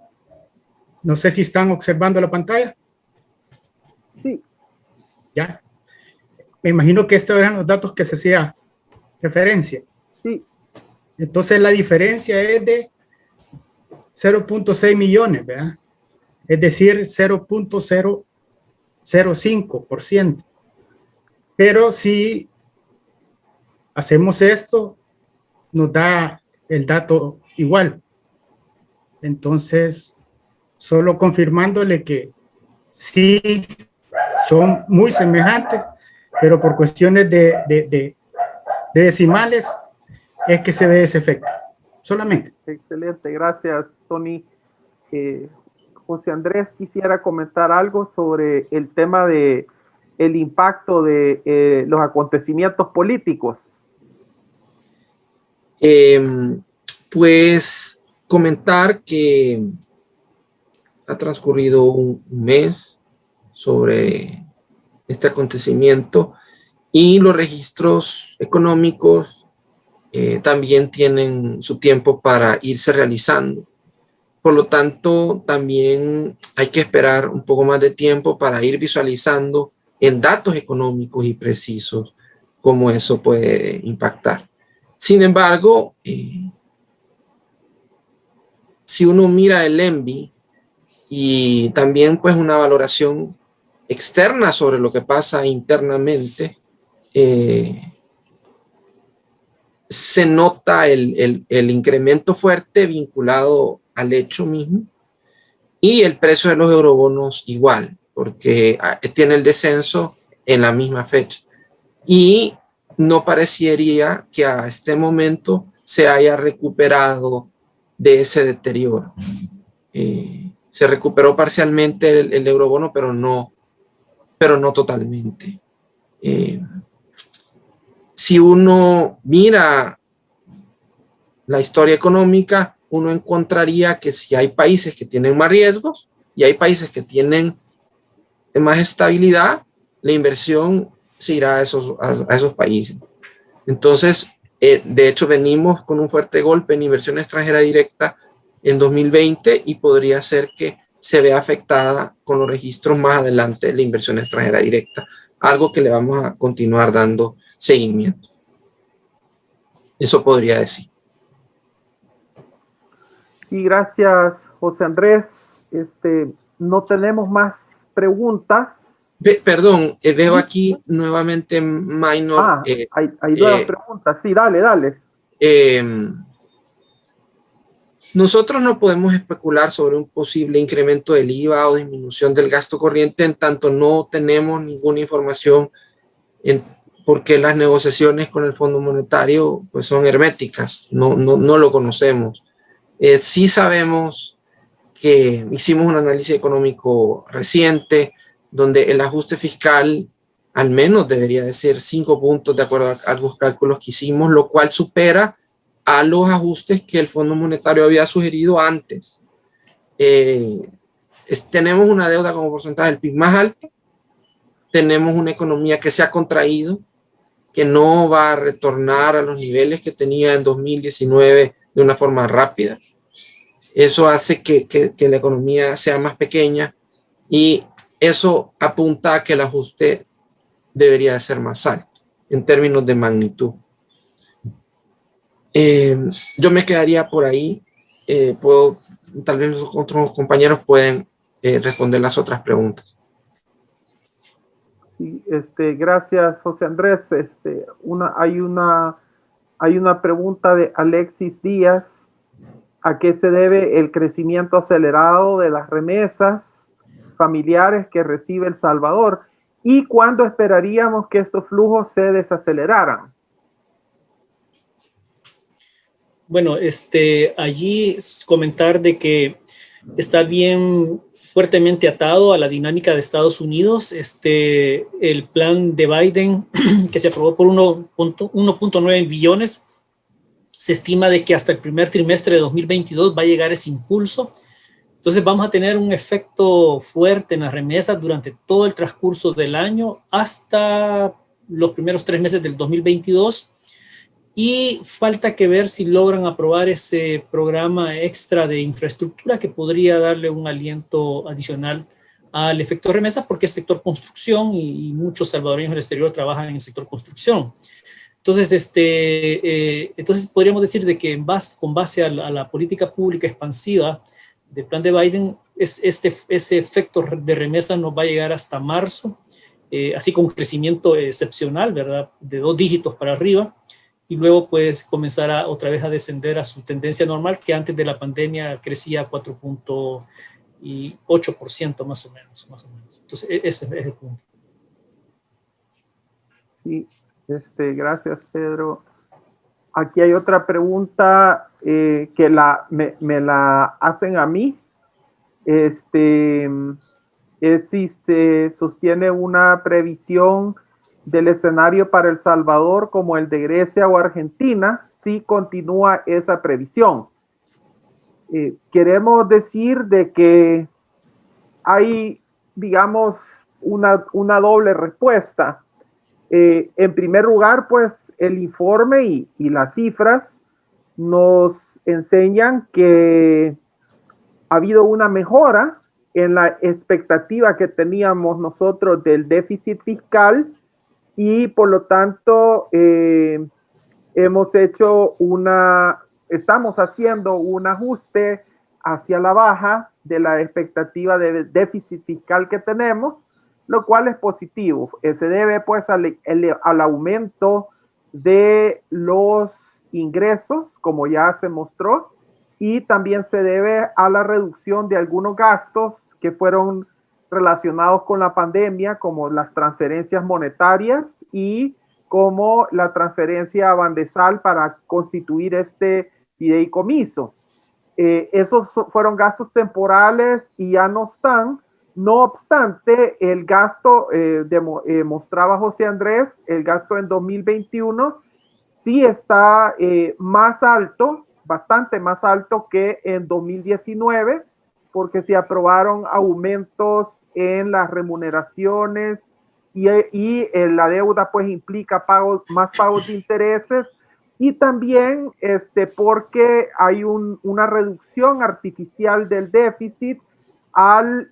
No sé si están observando la pantalla. Sí. Ya. Me imagino que estos eran los datos que se hacía referencia. Sí. Entonces la diferencia es de 0.6 millones, ¿verdad? Es decir, 0.005%. Pero si hacemos esto, nos da el dato igual. Entonces, solo confirmándole que sí son muy semejantes, pero por cuestiones de decimales es que se ve ese efecto, solamente. Excelente, gracias, Tony. José Andrés quisiera comentar algo sobre el tema de el impacto de los acontecimientos políticos. Pues comentar que ha transcurrido un mes sobre este acontecimiento y los registros económicos también tienen su tiempo para irse realizando. Por lo tanto, también hay que esperar un poco más de tiempo para ir visualizando en datos económicos y precisos cómo eso puede impactar. Sin embargo, si uno mira el ENVI y también pues una valoración externa sobre lo que pasa internamente, se nota el incremento fuerte vinculado al hecho mismo y el precio de los eurobonos igual, porque tiene el descenso en la misma fecha. Y no parecería que a este momento se haya recuperado de ese deterioro. Se recuperó parcialmente el eurobono, pero no totalmente. Si uno mira la historia económica, uno encontraría que si hay países que tienen más riesgos y hay países que tienen más estabilidad, la inversión se irá a esos países. Entonces, de hecho, venimos con un fuerte golpe en inversión extranjera directa en 2020 y podría ser que se vea afectada con los registros más adelante la inversión extranjera directa, algo que le vamos a continuar dando seguimiento. Eso podría decir. Sí, gracias, José Andrés. No tenemos más preguntas. Perdón, veo aquí nuevamente Minor. Hay nuevas preguntas. Sí, dale. Nosotros no podemos especular sobre un posible incremento del IVA o disminución del gasto corriente en tanto no tenemos ninguna información porque las negociaciones con el Fondo Monetario pues son herméticas, no lo conocemos. Sí sabemos que hicimos un análisis económico reciente donde el ajuste fiscal al menos debería de ser 5 puntos de acuerdo a los cálculos que hicimos, lo cual supera a los ajustes que el Fondo Monetario había sugerido antes. Tenemos una deuda como porcentaje del PIB más alta, tenemos una economía que se ha contraído, que no va a retornar a los niveles que tenía en 2019 de una forma rápida. Eso hace que la economía sea más pequeña y eso apunta a que el ajuste debería de ser más alto en términos de magnitud. Yo me quedaría por ahí. Tal vez los otros compañeros pueden responder las otras preguntas. Sí, gracias, José Andrés. Hay una pregunta de Alexis Díaz. ¿A qué se debe el crecimiento acelerado de las remesas familiares que recibe El Salvador? ¿Y cuándo esperaríamos que estos flujos se desaceleraran? Bueno, allí comentar de que está bien fuertemente atado a la dinámica de Estados Unidos. El plan de Biden, que se aprobó por 1.9 billones, se estima de que hasta el primer trimestre de 2022 va a llegar ese impulso. Entonces vamos a tener un efecto fuerte en las remesas durante todo el transcurso del año hasta los primeros 3 meses del 2022. Y falta que ver si logran aprobar ese programa extra de infraestructura que podría darle un aliento adicional al efecto remesas, porque es sector construcción y muchos salvadoreños del exterior trabajan en el sector construcción. Entonces, entonces podríamos decir de que con base a la política pública expansiva del plan de Biden, ese efecto de remesas nos va a llegar hasta marzo, así con un crecimiento excepcional, ¿verdad? De 2 dígitos para arriba. y luego pues comenzar otra vez a descender a su tendencia normal, que antes de la pandemia crecía 4.8% más o menos. Entonces, ese es el punto. Sí, gracias, Pedro. Aquí hay otra pregunta que me la hacen a mí. Es si se sostiene una previsión del escenario para El Salvador como el de Grecia o Argentina, si continúa esa previsión. Queremos decir de que hay, digamos, una doble respuesta. En primer lugar, pues el informe y las cifras nos enseñan que ha habido una mejora en la expectativa que teníamos nosotros del déficit fiscal y por lo tanto estamos haciendo un ajuste hacia la baja de la expectativa de déficit fiscal que tenemos, lo cual es positivo. Se debe pues al aumento de los ingresos, como ya se mostró, y también se debe a la reducción de algunos gastos que fueron relacionados con la pandemia, como las transferencias monetarias y como la transferencia a Bandesal para constituir este fideicomiso. Esos fueron gastos temporales y ya no están. No obstante, el gasto, mostraba José Andrés, el gasto en 2021 sí está más alto, bastante más alto que en 2019, porque se aprobaron aumentos en las remuneraciones y la deuda pues implica más pagos de intereses y también porque hay una reducción artificial del déficit al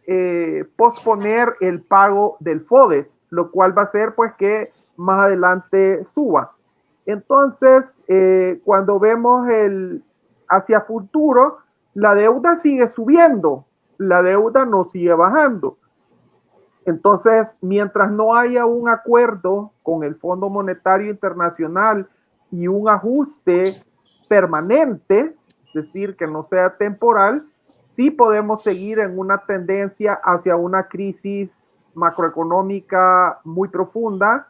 posponer el pago del FODES, lo cual va a hacer pues que más adelante suba. Entonces, cuando vemos hacia futuro, la deuda sigue subiendo, la deuda no sigue bajando. Entonces, mientras no haya un acuerdo con el Fondo Monetario Internacional y un ajuste permanente, es decir, que no sea temporal, sí podemos seguir en una tendencia hacia una crisis macroeconómica muy profunda,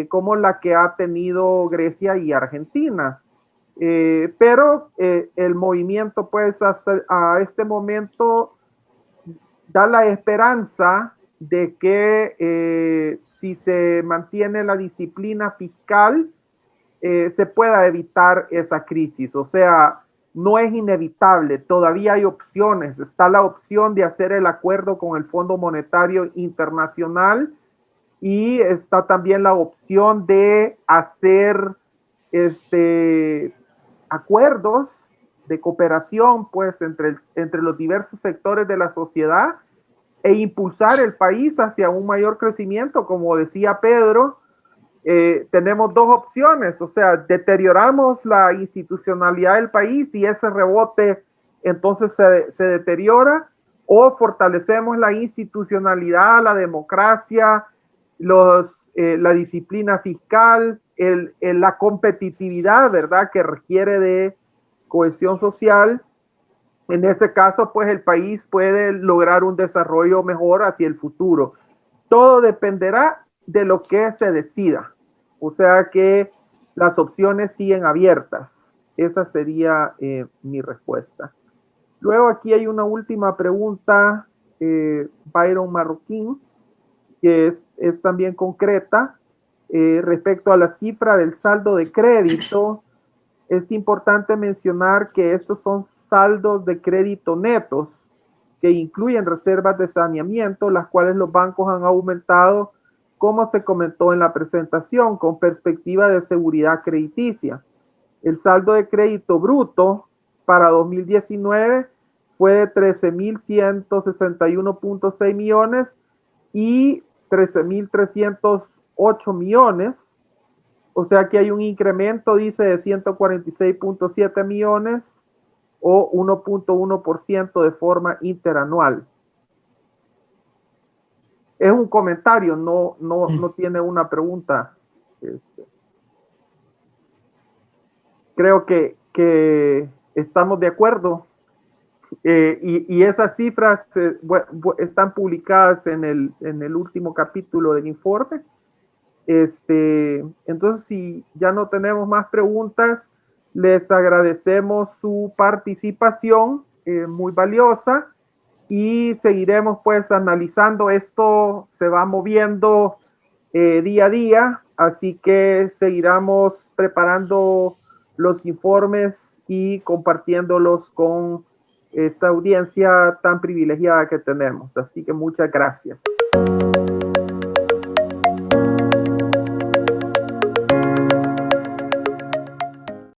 como la que ha tenido Grecia y Argentina. Pero el movimiento, pues, hasta a este momento da la esperanza de que si se mantiene la disciplina fiscal, se pueda evitar esa crisis. O sea, no es inevitable, todavía hay opciones. Está la opción de hacer el acuerdo con el Fondo Monetario Internacional y está también la opción de hacer acuerdos de cooperación pues entre los diversos sectores de la sociedad e impulsar el país hacia un mayor crecimiento. Como decía Pedro, tenemos dos opciones, o sea, deterioramos la institucionalidad del país y ese rebote entonces se deteriora, o fortalecemos la institucionalidad, la democracia, la disciplina fiscal, la competitividad, ¿verdad?, que requiere de cohesión social. En ese caso, pues el país puede lograr un desarrollo mejor hacia el futuro. Todo dependerá de lo que se decida. O sea que las opciones siguen abiertas. Esa sería mi respuesta. Luego aquí hay una última pregunta, Byron Marroquín, que es también concreta. Respecto a la cifra del saldo de crédito, es importante mencionar que estos son saldos de crédito netos que incluyen reservas de saneamiento, las cuales los bancos han aumentado, como se comentó en la presentación, con perspectiva de seguridad crediticia. El saldo de crédito bruto para 2019 fue de 13.161.6 millones y 13.308 millones. O sea que hay un incremento, dice, de 146.7 millones o 1.1% de forma interanual. Es un comentario, no tiene una pregunta. creo que estamos de acuerdo. Y esas cifras están publicadas en el último capítulo del informe. Entonces, si ya no tenemos más preguntas, les agradecemos su participación, muy valiosa, y seguiremos pues analizando. Esto se va moviendo día a día, así que seguiremos preparando los informes y compartiéndolos con esta audiencia tan privilegiada que tenemos. Así que muchas gracias.